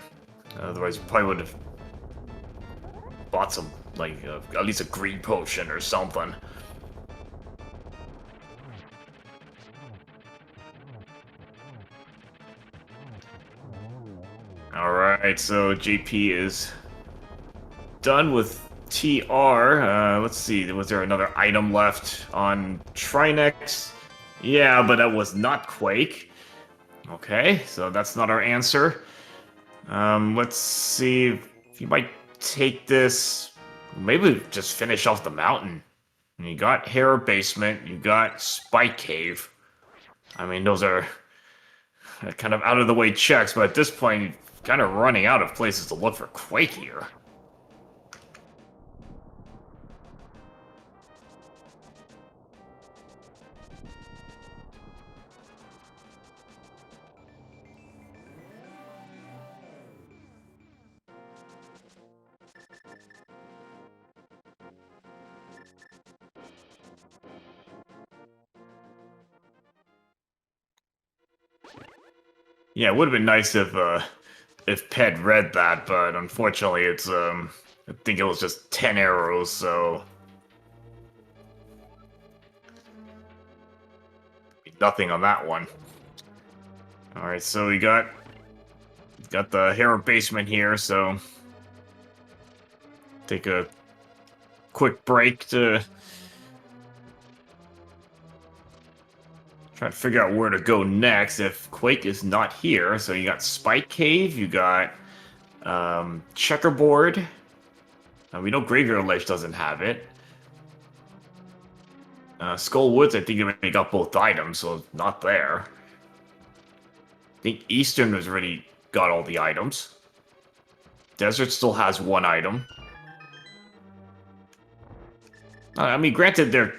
Speaker 1: Otherwise, you probably would have bought some, like, at least a green potion or something. Alright, so JP is done with TR. Let's see, was there another item left on Trinex? Yeah, but that was not Quake. Okay, so that's not our answer. Let's see if you might take this. Maybe just finish off the mountain. You got Hera Basement, you got Spike Cave. I mean, those are kind of out of the way checks, but at this point, you're kind of running out of places to look for Quake here. Yeah, it would have been nice if Ped read that, but unfortunately, it's I think it was just 10 arrows, so nothing on that one. All right, so we got the Hera Basement here, so take a quick break to try to figure out where to go next if Quake is not here. So you got Spike Cave, you got Checkerboard. We know Graveyard Ledge doesn't have it. Skull Woods, I think you already got both items, so it's not there. I think Eastern has already got all the items. Desert still has one item. I mean, granted,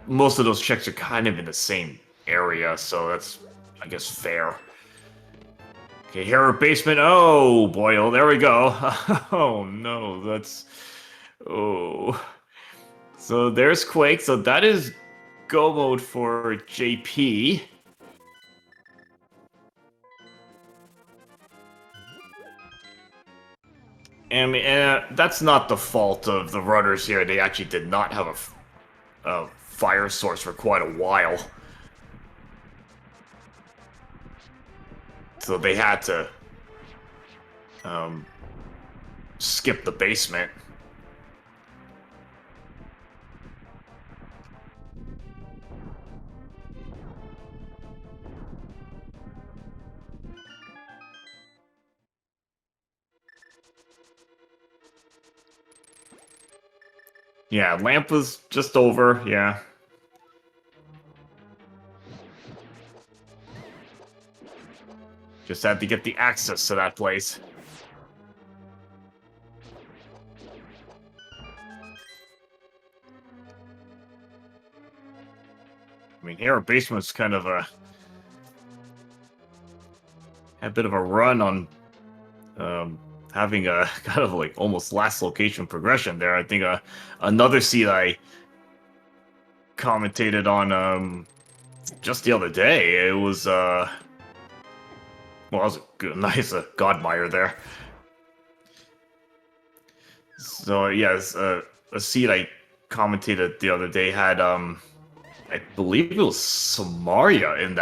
Speaker 1: most of those checks are kind of in the same area, so that's, I guess, fair. Okay, Hera Basement. Oh, boy. Oh, there we go. Oh, no. That's... Oh. So there's Quake. So that is go mode for JP. And that's not the fault of the runners here. They actually did not have a fire source for quite a while. So they had to skip the basement. Yeah, lamp was just over, yeah. Just had to get the access to that place. I mean, Hera Basement's kind of had a bit of a run on having a kind of like almost last location progression there. I think another seed I commentated on just the other day. It was well, that was a good, nice Godmire there. So yes, a seed I commentated the other day had I believe it was Samaria in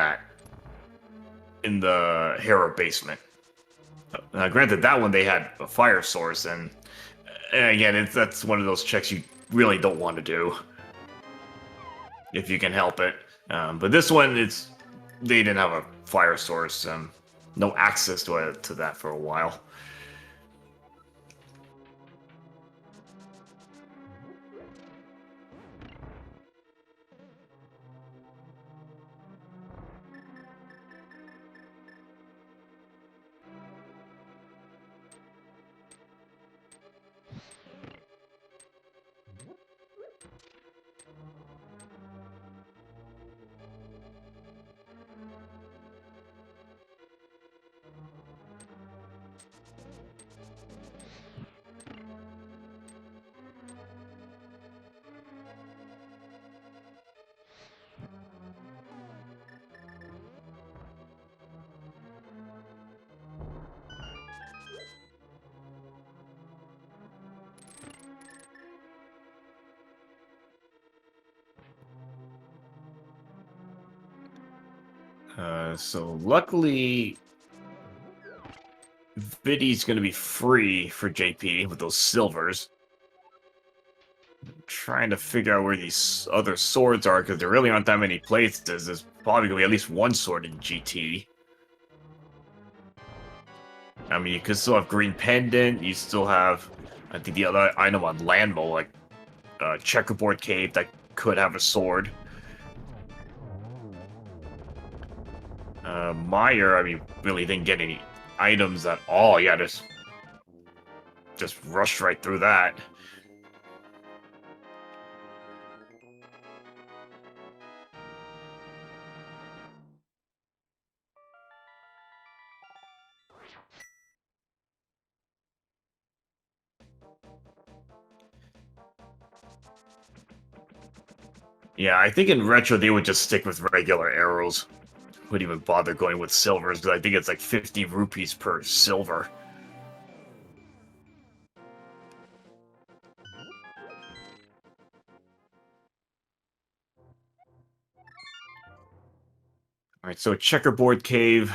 Speaker 1: the Hera basement. Granted, that one they had a fire source, and again, that's one of those checks you really don't want to do if you can help it. But this one, they didn't have a fire source, no access to that for a while. So luckily, Vidi's going to be free for JP with those silvers. I'm trying to figure out where these other swords are, because there really aren't that many places. There's probably going to be at least one sword in GT. I mean, you could still have Green Pendant. You still have, I think, the other item on Landmo, like Checkerboard Cave, that could have a sword. Meyer, I mean, really didn't get any items at all. Yeah, just rushed right through that. Yeah, I think in retro they would just stick with regular arrows. Wouldn't even bother going with silvers, because I think it's like 50 rupees per silver. Alright, so Checkerboard Cave.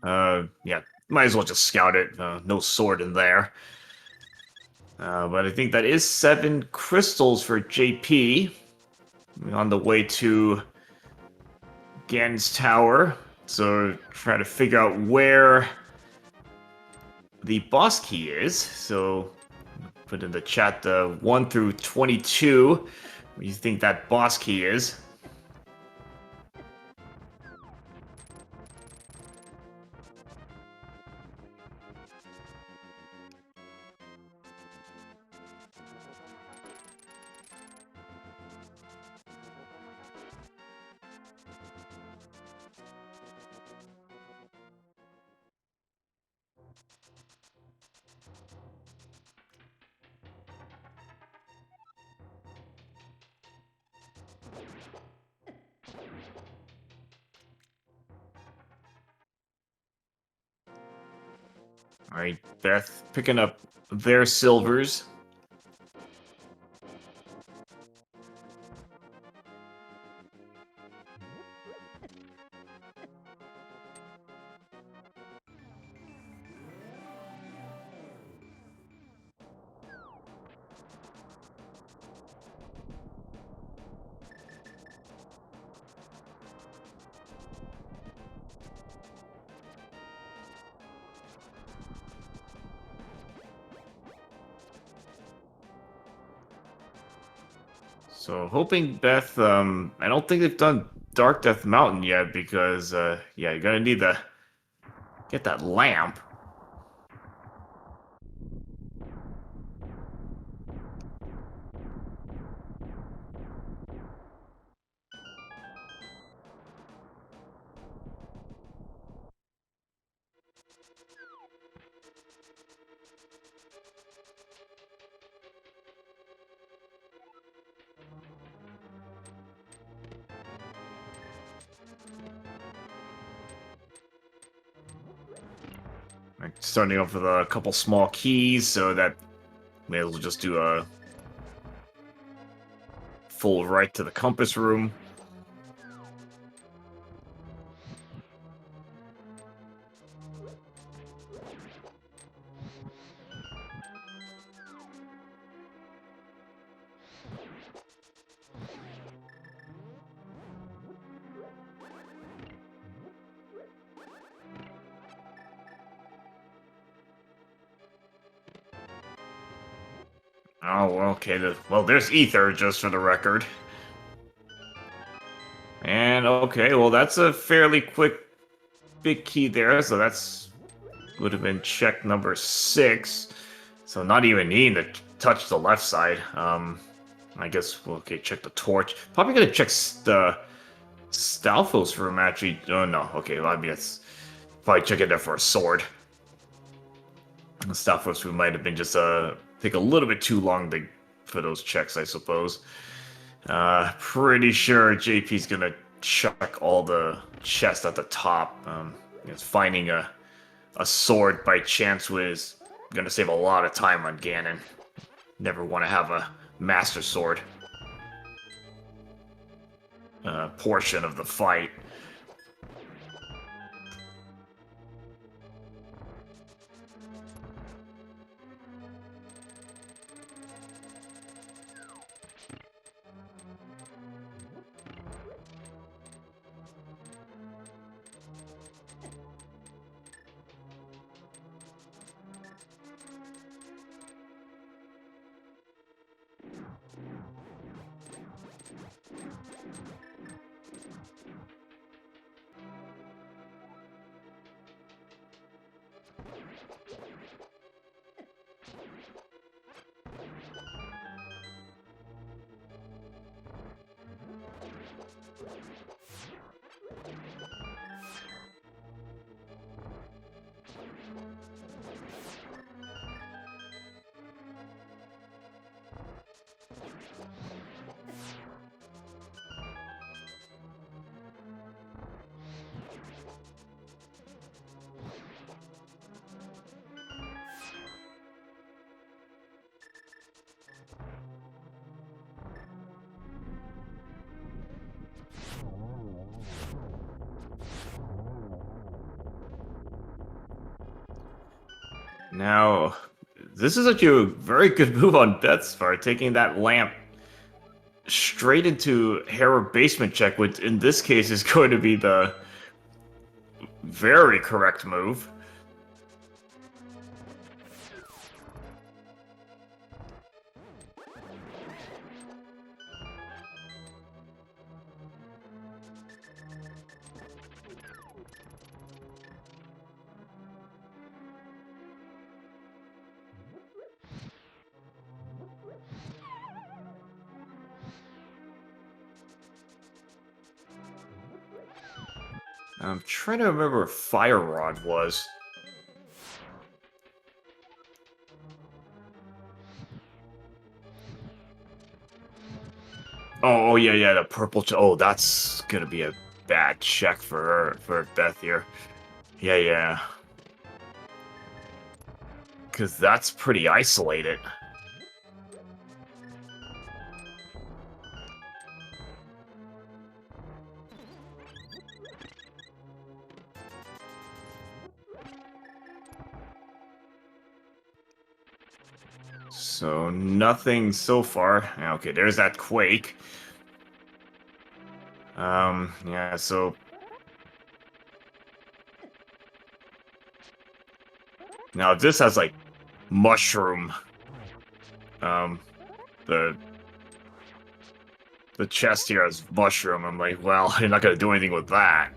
Speaker 1: Yeah, might as well just scout it. No sword in there. But I think that is 7 crystals for JP. On the way to Gan's Tower. So try to figure out where the boss key is. So put in the chat the 1 through 22. Where you think that boss key is. Alright, Beth picking up their silvers. So hoping Beth, I don't think they've done Dark Death Mountain yet, because yeah, you're gonna need to get that lamp. Starting off with a couple small keys, so that may as well just do a full right to the compass room. Oh, okay. Well, there's ether, just for the record. And okay, well, that's a fairly quick big key there, so that's would have been check number 6. So not even needing to touch the left side. I guess okay, check the torch. Probably gonna check the Stalfos room actually. Oh no, okay, well, I mean it's probably check it there for a sword. The Stalfos room might have been just take a little bit too long for those checks, I suppose. Pretty sure JP's gonna check all the chests at the top. Finding a sword by chance was gonna save a lot of time on Ganon. Never want to have a master sword portion of the fight. Now, this is actually a very good move on Beth's part, taking that lamp straight into Hera basement check, which in this case is going to be the very correct move. I'm trying to remember where Fire Rod was. Oh yeah, the purple. Oh, that's gonna be a bad check for Beth here. Yeah. Because that's pretty isolated. So nothing so far. Okay, there's that quake. Yeah, so now this has like mushroom. The chest here has mushroom. I'm like, well, you're not gonna do anything with that.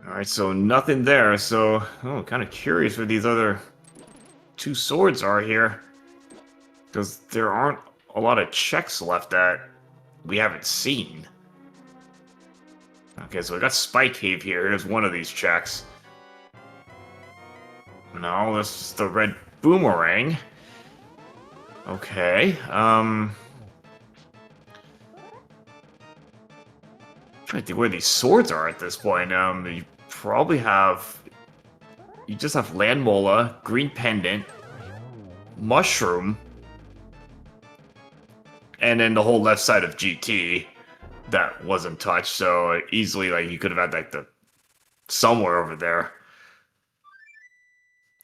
Speaker 1: Alright, so nothing there, so kind of curious where these other 2 swords are here. Because there aren't a lot of checks left that we haven't seen. Okay, so we got Spike Cave here. Here's one of these checks. No, this is the red boomerang. Okay. Trying to think where these swords are at this point. You probably have. You just have Land Mola, Green Pendant, Mushroom, and then the whole left side of GT that wasn't touched. So easily, like you could have had like the somewhere over there.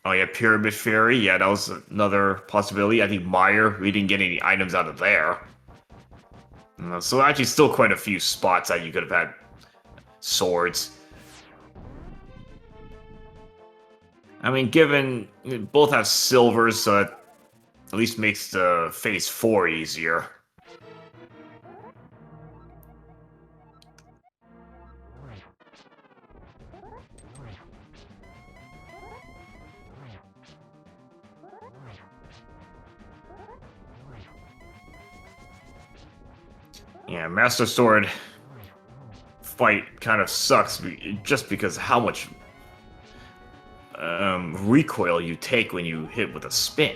Speaker 1: Oh yeah, Pyramid Fairy. Yeah, that was another possibility. I think Meyer. We didn't get any items out of there. So actually, still quite a few spots that you could have had swords. I mean, given both have silvers, so it at least makes the phase 4 easier. Yeah, Master Sword fight kind of sucks just because of how much recoil you take when you hit with a spin.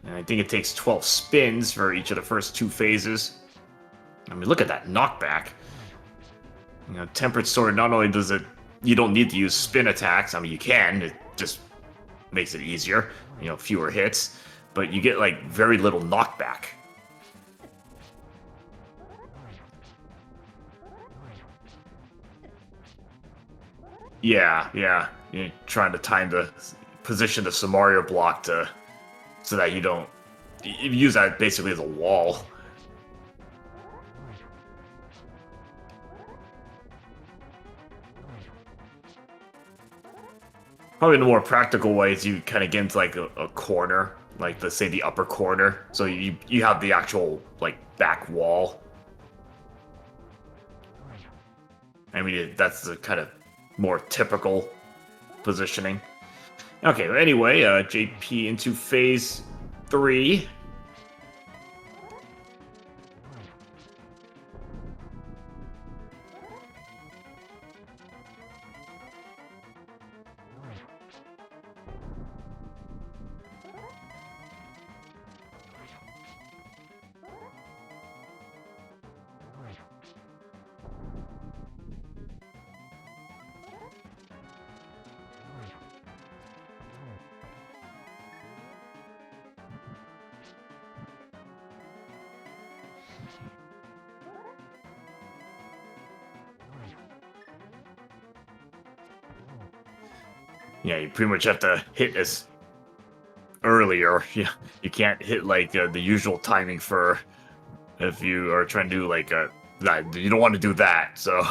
Speaker 1: And I think it takes 12 spins for each of the first 2 phases. I mean, look at that knockback. You know, Tempered Sword, not only does it, you don't need to use spin attacks. I mean, you can, it just makes it easier, you know, fewer hits, but you get like very little knockback. Yeah. You're trying to time the position the Samaria block to so that you don't you use that basically as a wall. Probably the more practical way is you kind of get into like a corner, like let's say the upper corner, so you have the actual like back wall. I mean that's the kind of more typical positioning. Okay, anyway, JP into phase 3. Yeah, you pretty much have to hit as earlier. Yeah, you can't hit like the usual timing for if you are trying to do like that. You don't want to do that. So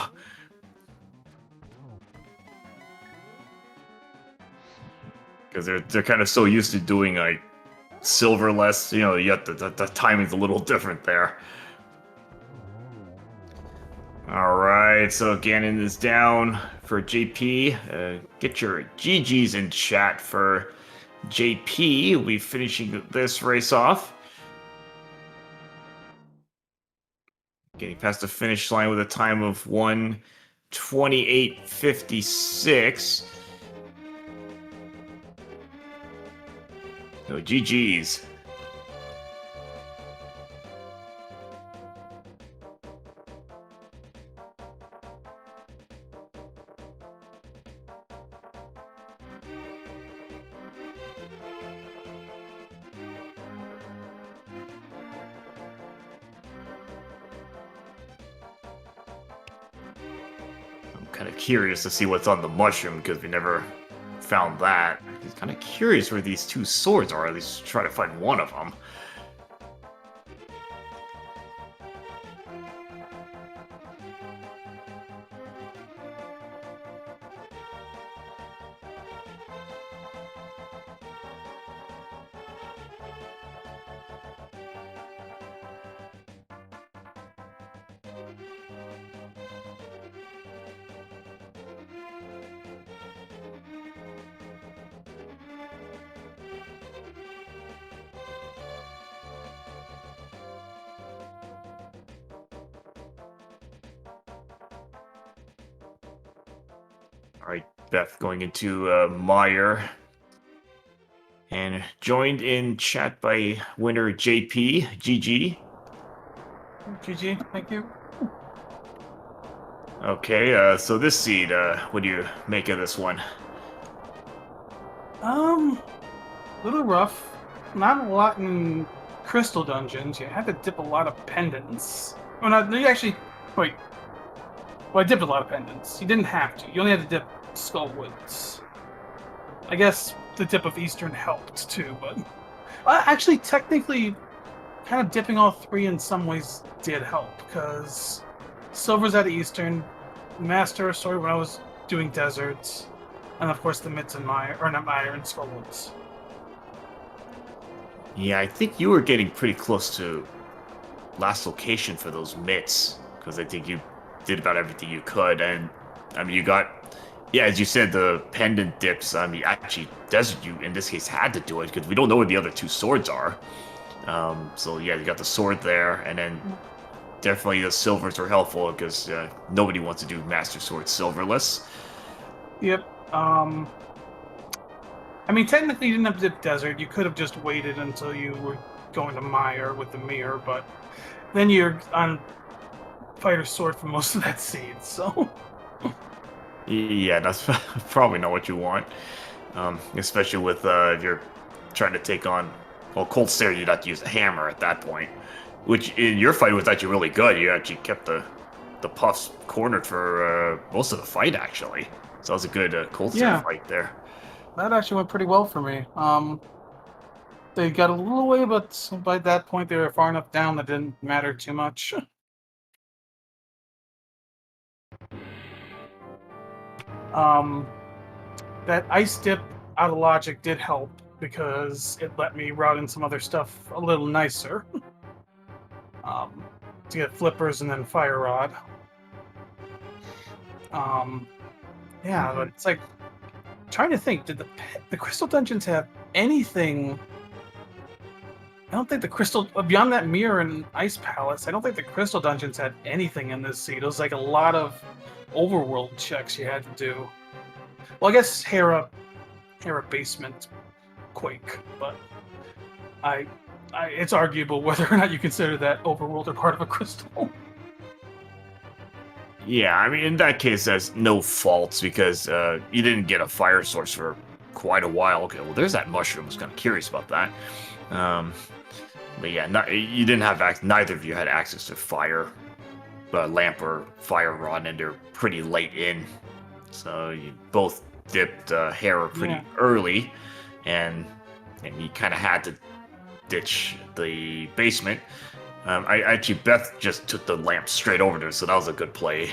Speaker 1: because they're kind of so used to doing like silverless, you know, yet the timing's a little different there. All right, so Ganon is down for JP. Get your GGs in chat for JP. We'll be finishing this race off. Getting past the finish line with a time of 1:28:56. So GGs. Kind of curious to see what's on the mushroom because we never found that. He's kind of curious where these 2 swords are. At least try to find one of them. All right, Beth going into Meyer. And joined in chat by winner JP, GG.
Speaker 2: GG, thank you.
Speaker 1: Okay, so this seed, what do you make of this one?
Speaker 2: Little rough. Not a lot in crystal dungeons. You had to dip a lot of pendants. Well, not you actually. Wait. Well, I dipped a lot of pendants. You didn't have to. You only had to dip Skullwoods. I guess the dip of Eastern helped too, but actually, technically, kind of dipping all three in some ways did help because Silver's at Eastern, Master of Sword when I was doing deserts, and of course the Mitts and Mire, or not Mire and Skullwoods.
Speaker 1: Yeah, I think you were getting pretty close to last location for those mitts, because I think you did about everything you could, and I mean, you got, yeah, as you said, the pendant dips. I mean, actually, Desert, you in this case had to do it because we don't know where the other two swords are. So yeah, you got the sword there, and then definitely the silvers are helpful because nobody wants to do Master Sword silverless.
Speaker 2: Yep. I mean, technically, you didn't have to dip Desert. You could have just waited until you were going to Mire with the mirror, but then you're on Fighter's Sword for most of that seed, so.
Speaker 1: Yeah, that's probably not what you want, especially with if you're trying to take on. Well, Cold Stare, you'd have to use a hammer at that point, which in your fight was actually really good. You actually kept the puffs cornered for most of the fight, actually. So that was a good Cold Stare fight there.
Speaker 2: That actually went pretty well for me. They got a little away, but by that point they were far enough down that it didn't matter too much. That ice dip out of logic did help because it let me route in some other stuff a little nicer. To get flippers and then fire rod. Yeah, but it's like trying to think. Did the crystal dungeons have anything? I don't think the crystal beyond that mirror and ice palace. I don't think the crystal dungeons had anything in this seed. It was like a lot of overworld checks you had to do. Well, I guess Hera basement quake, but it's arguable whether or not you consider that overworld or part of a crystal.
Speaker 1: Yeah, I mean, in that case, there's no faults because you didn't get a fire source for quite a while. Okay, well, there's that mushroom. I was kind of curious about that. But yeah, you didn't have neither of you had access to fire, lamp or fire rod, and they're pretty late in. So you both dipped Hera pretty early, and you kind of had to ditch the basement. I actually, Beth just took the lamp straight over there, so that was a good play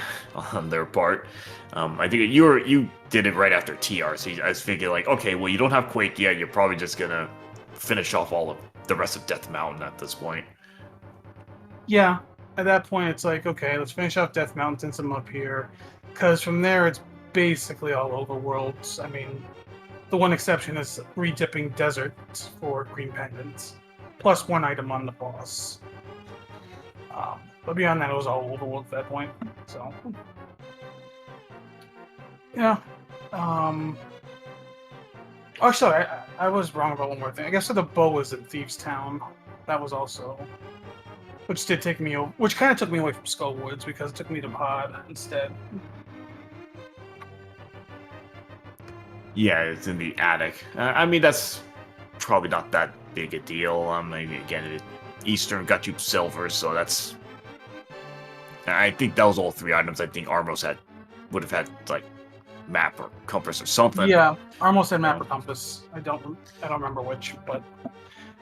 Speaker 1: on their part. I think you did it right after TR, so I was thinking like, okay, well, you don't have Quake yet. You're probably just gonna finish off all of the rest of Death Mountain at this point.
Speaker 2: Yeah, at that point, it's like, okay, let's finish off Death Mountain since I'm up here, because from there it's basically all overworlds. I mean, the one exception is redipping Desert for green pendants, plus one item on the boss. But beyond that, it was all overworld at that point. So, yeah. Oh, sorry, I was wrong about one more thing. I guess the bow was in Thieves Town. That was also, which did take me, which kind of took me away from Skullwoods because it took me to Pod instead.
Speaker 1: Yeah, it's in the attic. I mean, that's probably not that big a deal. Maybe again, Eastern got you silver, so that's. I think that was all three items. I think Armos would have had like map or compass or something.
Speaker 2: Yeah, Armos had map or compass. I don't remember which, but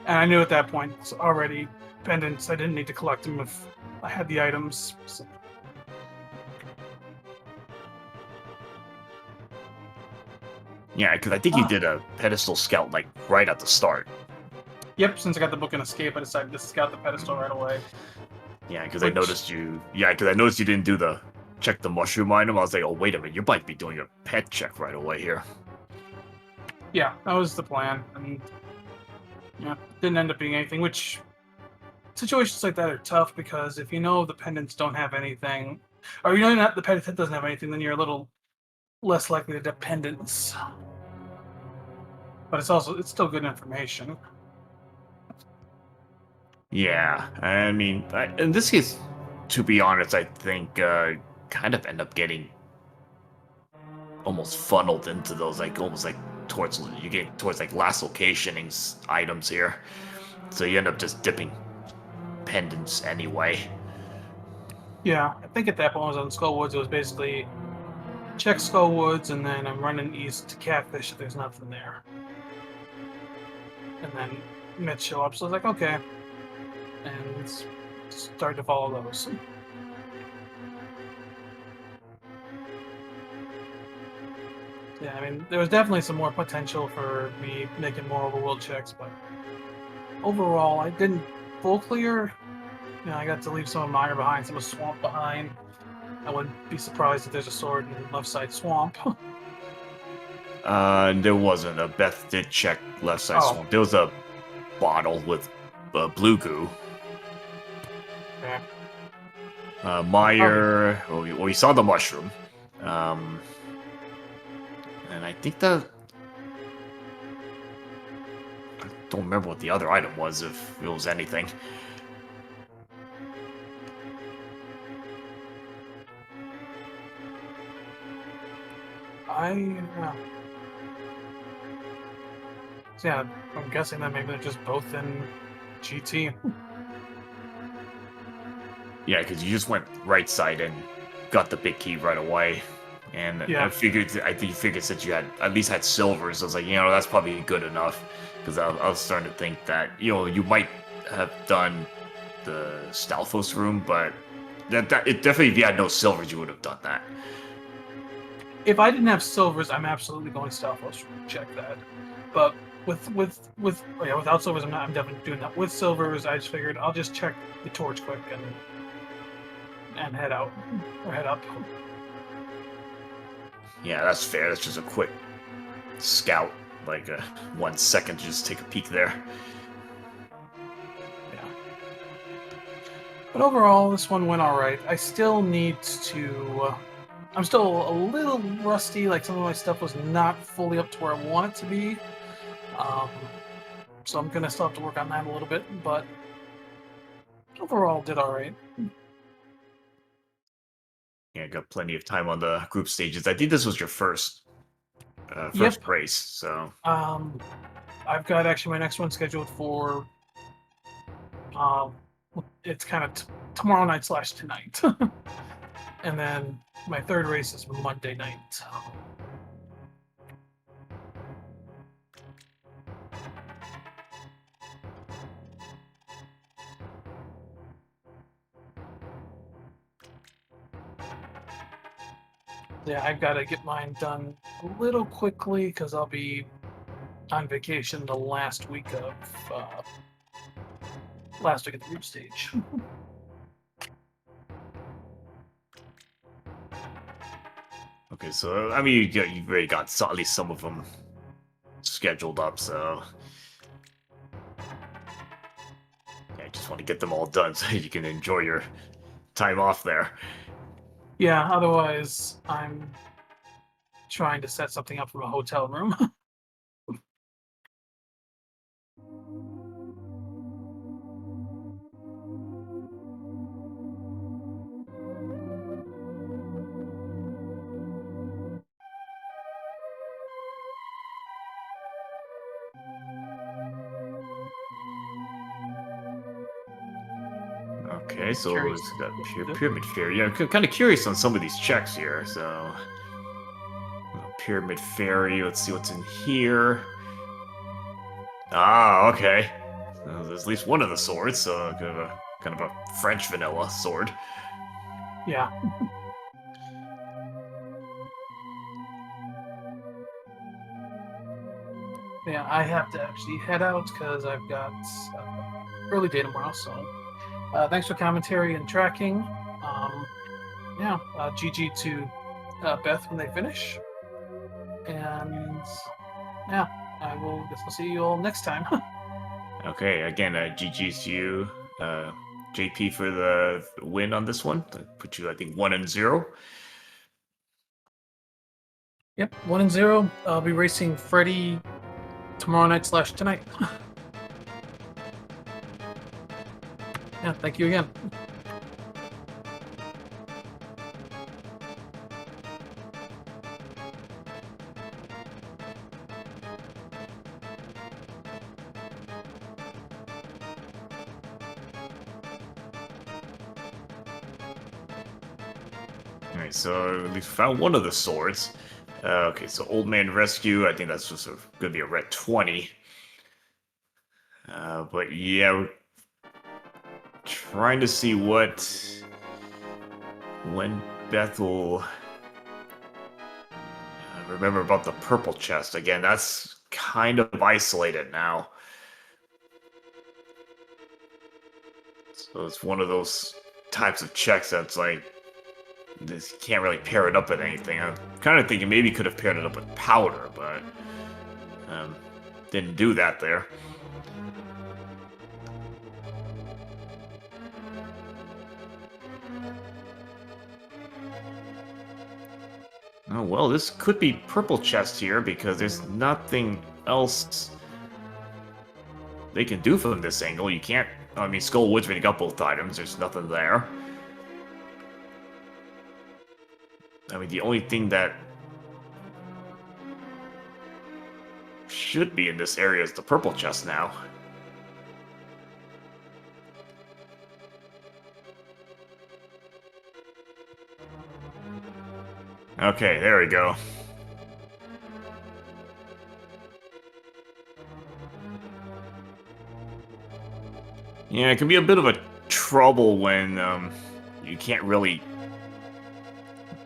Speaker 2: and I knew at that point it's already pendants. I didn't need to collect them if I had the items. So.
Speaker 1: Yeah, because I think you did a pedestal scout like right at the start.
Speaker 2: Yep, since I got the book and escape, I decided to scout the pedestal right away.
Speaker 1: Yeah, because I noticed you. Yeah, because I noticed you didn't do the check the mushroom item. I was like, oh wait a minute, you might be doing a pet check right away here.
Speaker 2: Yeah, that was the plan, and yeah, didn't end up being anything. Which situations like that are tough because if you know the pendants don't have anything, or you know not the pendant doesn't have anything, then you're a little less likely to dip pendants. but it's still good information.
Speaker 1: Yeah, I mean, in this case, to be honest, I think kind of end up getting almost funneled into those, like almost like towards you get towards like last locationing items here, so you end up just dipping pendants anyway.
Speaker 2: Yeah, I think at that point I was on Skullwoods. It was basically check Skullwoods, and then I'm running east to Catfish if there's nothing there. And then Mitch show up, so I was like, okay, and start to follow those. Yeah, I mean, there was definitely some more potential for me making more overworld checks, but overall, I didn't full clear. You know, I got to leave some of Mire behind, some of Swamp behind. I wouldn't be surprised if there's a sword in left side Swamp.
Speaker 1: There wasn't. Beth did check left side
Speaker 2: Oh.
Speaker 1: swamp. There was a bottle with blue goo.
Speaker 2: Yeah.
Speaker 1: Meyer, we saw the mushroom. And I think I don't remember what the other item was, if it was anything.
Speaker 2: So yeah, I'm guessing that maybe they're just both in GT.
Speaker 1: Yeah, because you just went right side and got the big key right away. And
Speaker 2: Yeah.
Speaker 1: I think you figured since you had at least had silvers, I was like, that's probably good enough. Because I was starting to think that you might have done the Stalfos room, but it definitely, if you had no silvers, you would have done that.
Speaker 2: If I didn't have silvers, I'm absolutely going Stalfos. Check that. But without silvers, I'm definitely doing that. With silvers, I just figured I'll just check the torch quick and head out or head up.
Speaker 1: Yeah, that's fair. That's just a quick scout, like 1 second to just take a peek there.
Speaker 2: Yeah. But overall, this one went all right. I still need to. I'm still a little rusty. Like some of my stuff was not fully up to where I want it to be. So I'm gonna still have to work on that a little bit. But overall, did all right.
Speaker 1: Yeah, got plenty of time on the group stages. I think this was your first
Speaker 2: Yep.
Speaker 1: race, so
Speaker 2: I've got actually my next one scheduled for it's kind of tomorrow night / tonight, and then my third race is Monday night. Yeah, I've got to get mine done a little quickly because I'll be on vacation the last week of the group stage.
Speaker 1: okay. So I mean, you've already got at least some of them scheduled up, so I just want to get them all done so you can enjoy your time off there.
Speaker 2: Yeah, otherwise I'm trying to set something up from a hotel room.
Speaker 1: Okay, so it's got Pyramid Fair. Yeah, I'm kind of curious on some of these checks here. So, Pyramid Fairy. Let's see what's in here. Ah, okay. So there's at least one of the swords. So kind of a French vanilla sword.
Speaker 2: Yeah. Yeah, I have to actually head out because I've got early day tomorrow. So, thanks for commentary and tracking. GG to Beth when they finish, and yeah, guess I'll see you all next time.
Speaker 1: Okay, again, GG's to you, JP, for the win on this one. That put you, I think, 1-0.
Speaker 2: Yep, 1-0. I'll be racing Freddy
Speaker 3: tomorrow night / tonight. Yeah, thank you again.
Speaker 1: Alright, so we found one of the swords. Okay, so Old Man Rescue, I think that's just gonna be a red 20. But yeah, we're trying to see when Beth will remember about the purple chest. Again, that's kind of isolated now. So it's one of those types of checks that's like, this can't really pair it up with anything. I'm kind of thinking maybe could have paired it up with powder, but didn't do that there. Oh, well, this could be purple chest here because there's nothing else they can do from this angle. You can't... I mean, Skull Woods, when you got both items, there's nothing there. I mean, the only thing that should be in this area is the purple chest now. Okay, there we go. Yeah, it can be a bit of a trouble when you can't really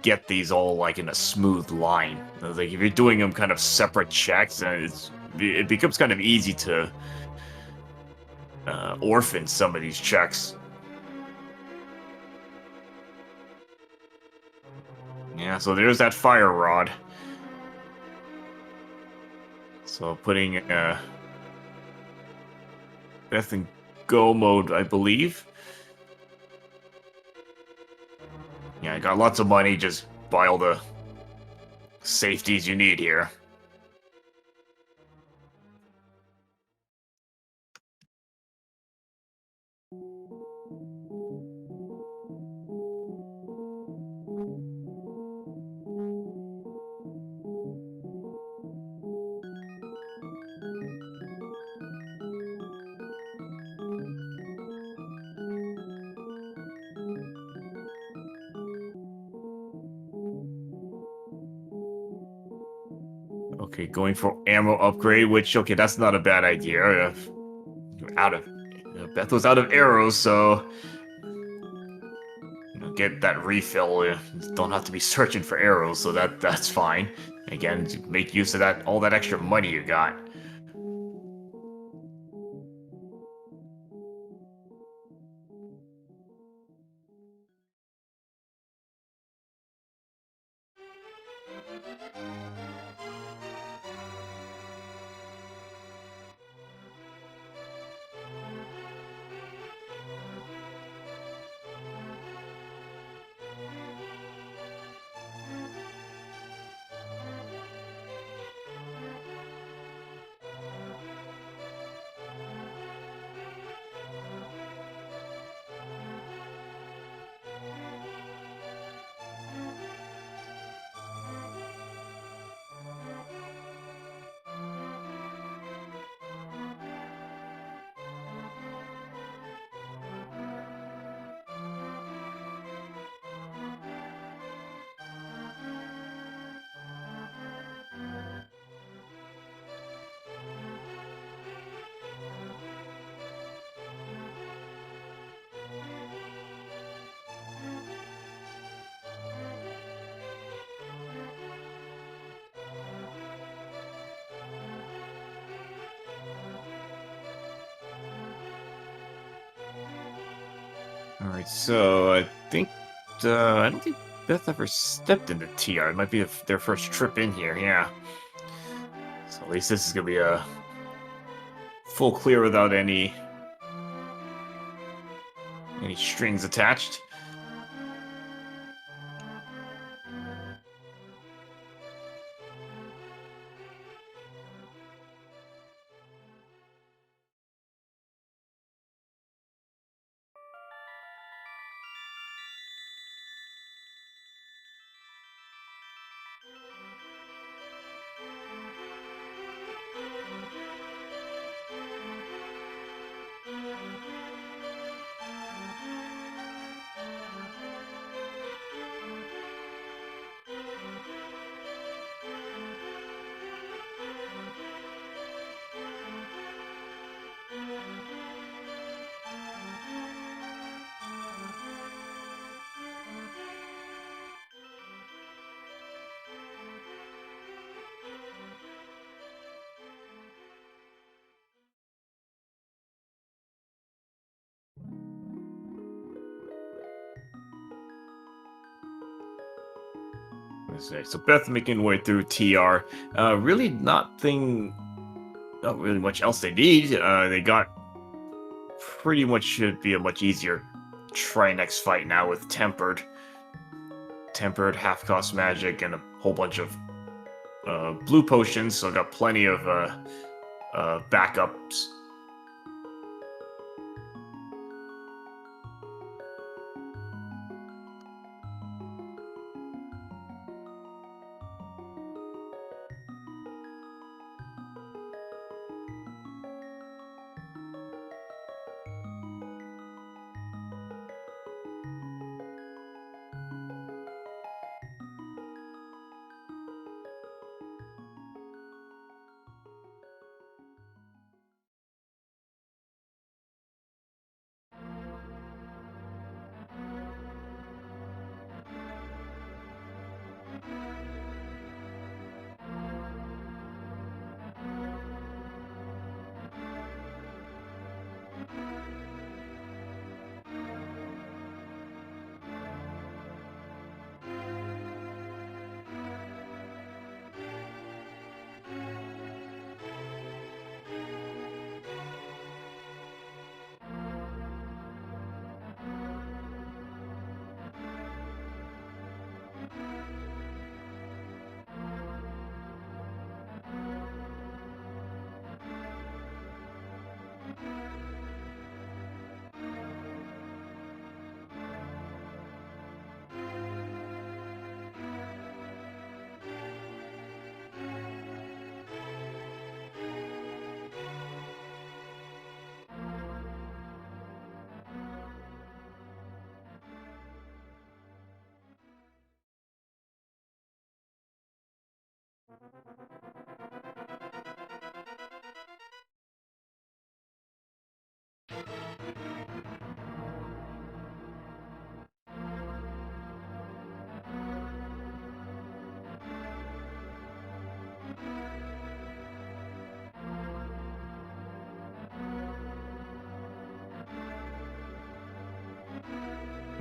Speaker 1: get these all like in a smooth line. Like if you're doing them kind of separate checks, it becomes kind of easy to orphan some of these checks. Yeah, so there's that fire rod. So putting Beth in go mode, I believe. Yeah, I got lots of money, just buy all the safeties you need here. Okay, going for ammo upgrade, which, okay, that's not a bad idea. You're out of... Beth was out of arrows, so... get that refill. You don't have to be searching for arrows, so that's fine. Again, make use of all that extra money you got. Alright, so I think... I don't think Beth ever stepped into TR. It might be their first trip in here, yeah. So at least this is going to be a full clear without any strings attached. So Beth making her way through TR. Really not really much else they need. They got pretty much should be a much easier try next fight now with Tempered, half cost magic, and a whole bunch of blue potions. So got plenty of backups.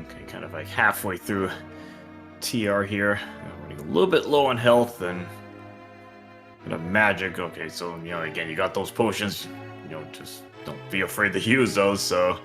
Speaker 1: Okay, kind of like halfway through TR here. Running a little bit low on health and bit of magic. Okay, so again, you got those potions. Just don't be afraid to use those. So.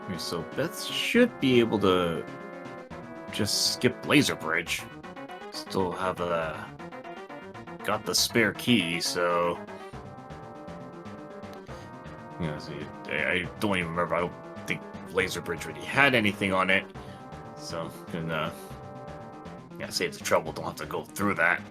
Speaker 1: Okay, so Beth should be able to just skip Laser Bridge. Still have got the spare key, so see, I don't even remember. I don't think Laser Bridge really had anything on it, so can save the trouble. Don't have to go through that.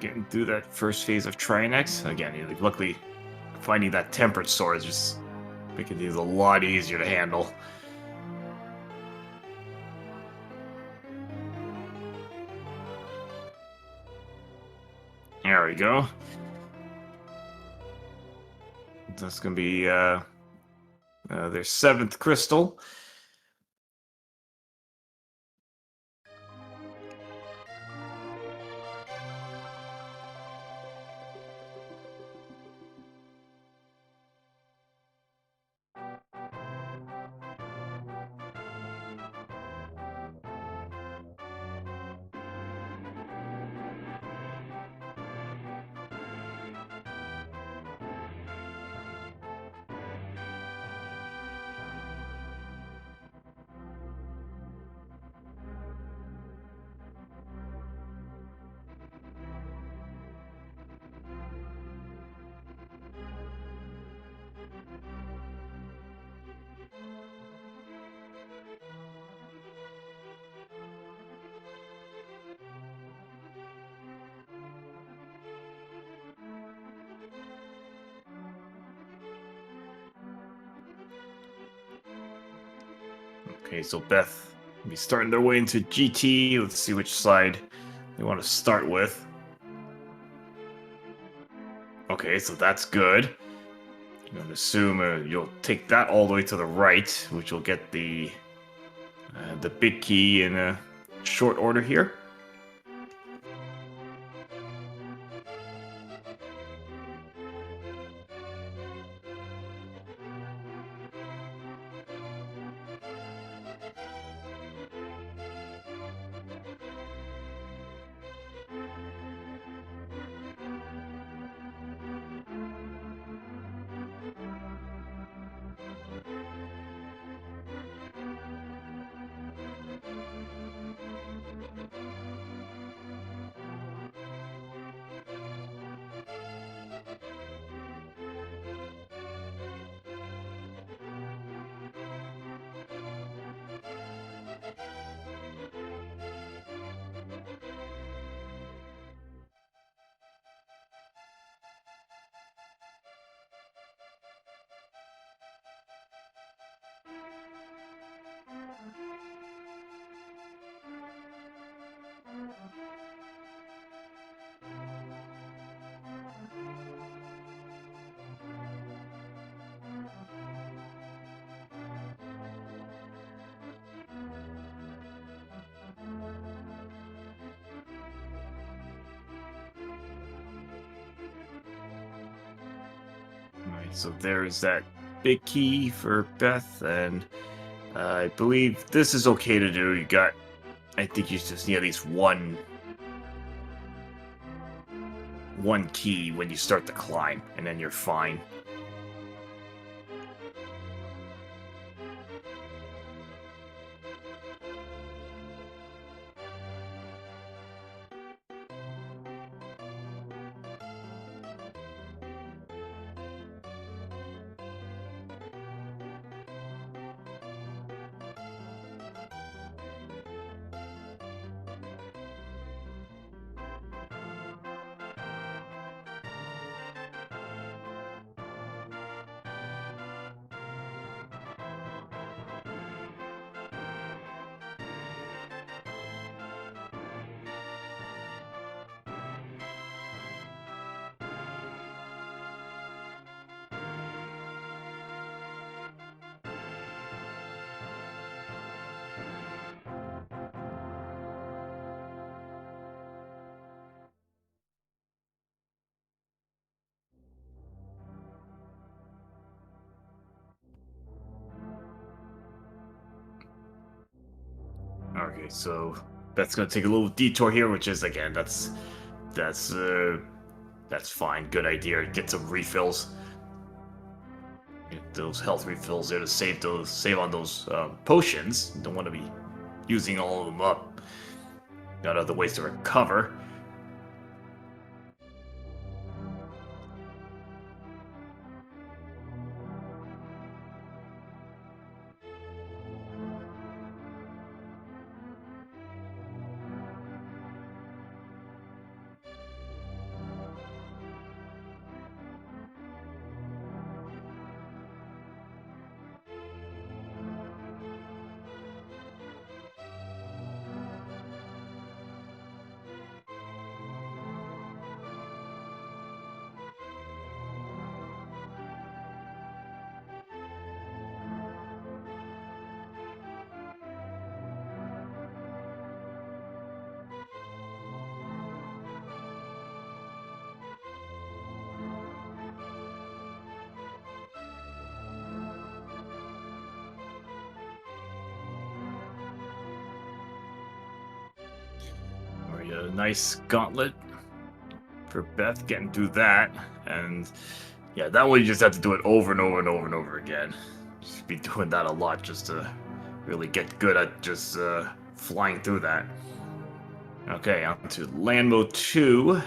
Speaker 1: getting through that first phase of Trinex. Again, luckily, finding that temperate sword is just making these a lot easier to handle. There we go. That's gonna be their 7th crystal. Okay, so Beth will be starting their way into GT. Let's see which side they want to start with. Okay, so that's good. I'm going to assume you'll take that all the way to the right, which will get the big key in a short order here. Alright, so there's that big key for Beth, and I believe this is okay to do. You got, I think you just need at least one key when you start the climb, and then you're fine. Okay, so Beth's gonna take a little detour here, which is again, that's fine. Good idea. Get some refills. Get those health refills there to save on those potions. Don't want to be using all of them up. Got other ways to recover. a nice gauntlet for Beth getting through that. And yeah, that way you just have to do it over and over and over and over again. Just be doing that a lot just to really get good at just flying through that. Okay, on to land mode 2.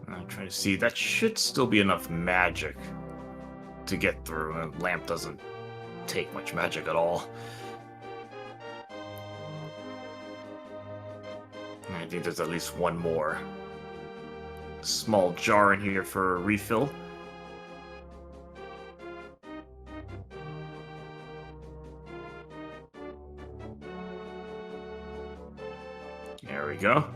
Speaker 1: I'm trying to see. That should still be enough magic to get through. A lamp doesn't take much magic at all. I think there's at least one more small jar in here for a refill. There we go.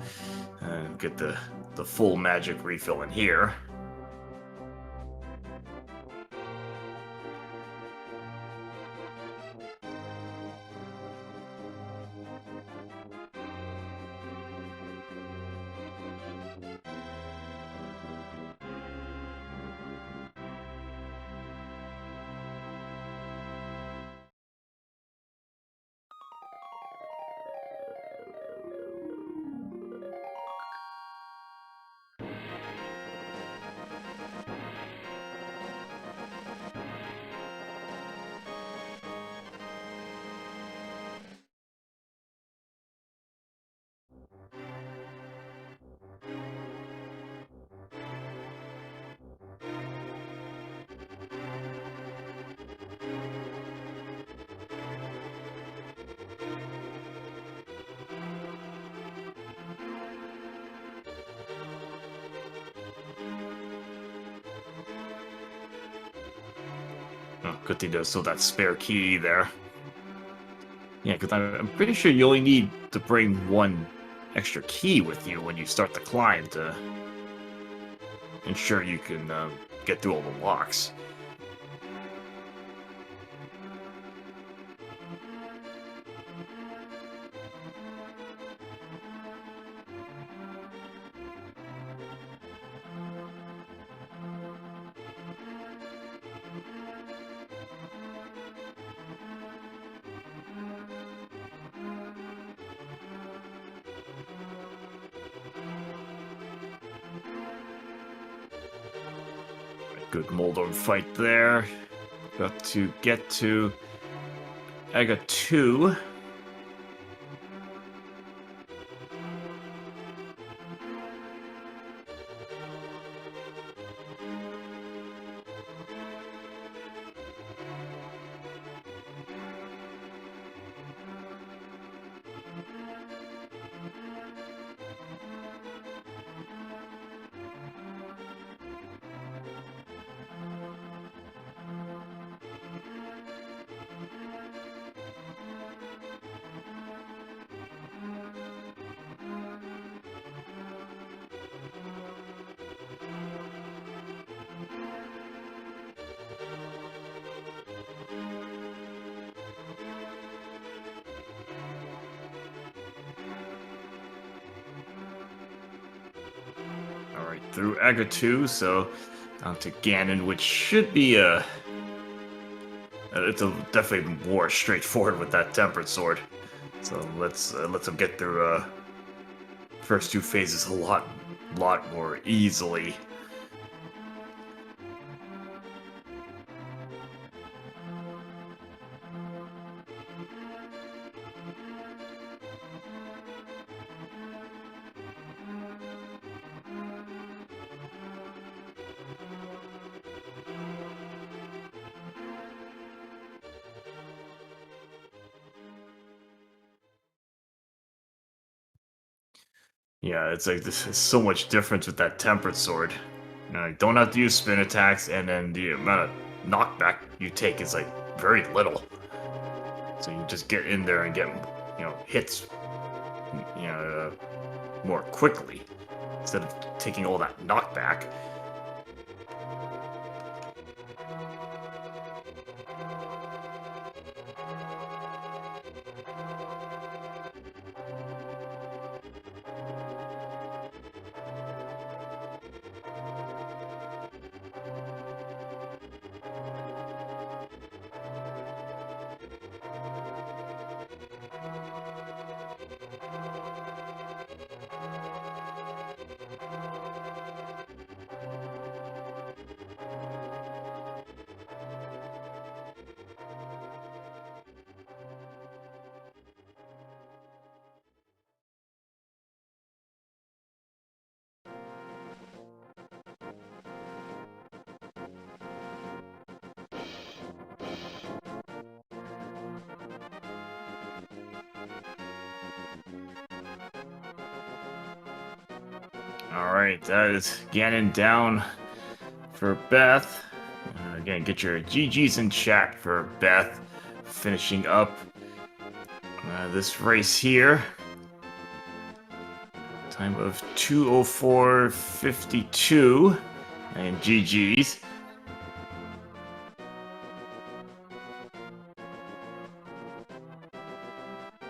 Speaker 1: And get the full magic refill in here. Oh, good thing there's still that spare key there. Yeah, because I'm pretty sure you only need to bring one extra key with you when you start the climb to ensure you can get through all the locks. Good Moldorm fight there. Got to get to Aga 2. Alright, through Aga 2, so down to Ganon, which should be it's definitely more straightforward with that Tempered Sword. So let's them get through first two phases a lot more easily. Yeah, it's like this is so much difference with that tempered sword. You know, you don't have to use spin attacks, and then the amount of knockback you take is like very little. So you just get in there and get, hits, more quickly instead of taking all that knockback. Alright, that is Ganon down for Beth. Again, get your GGs in chat for Beth finishing up this race here. Time of 2:04:52 and GGs.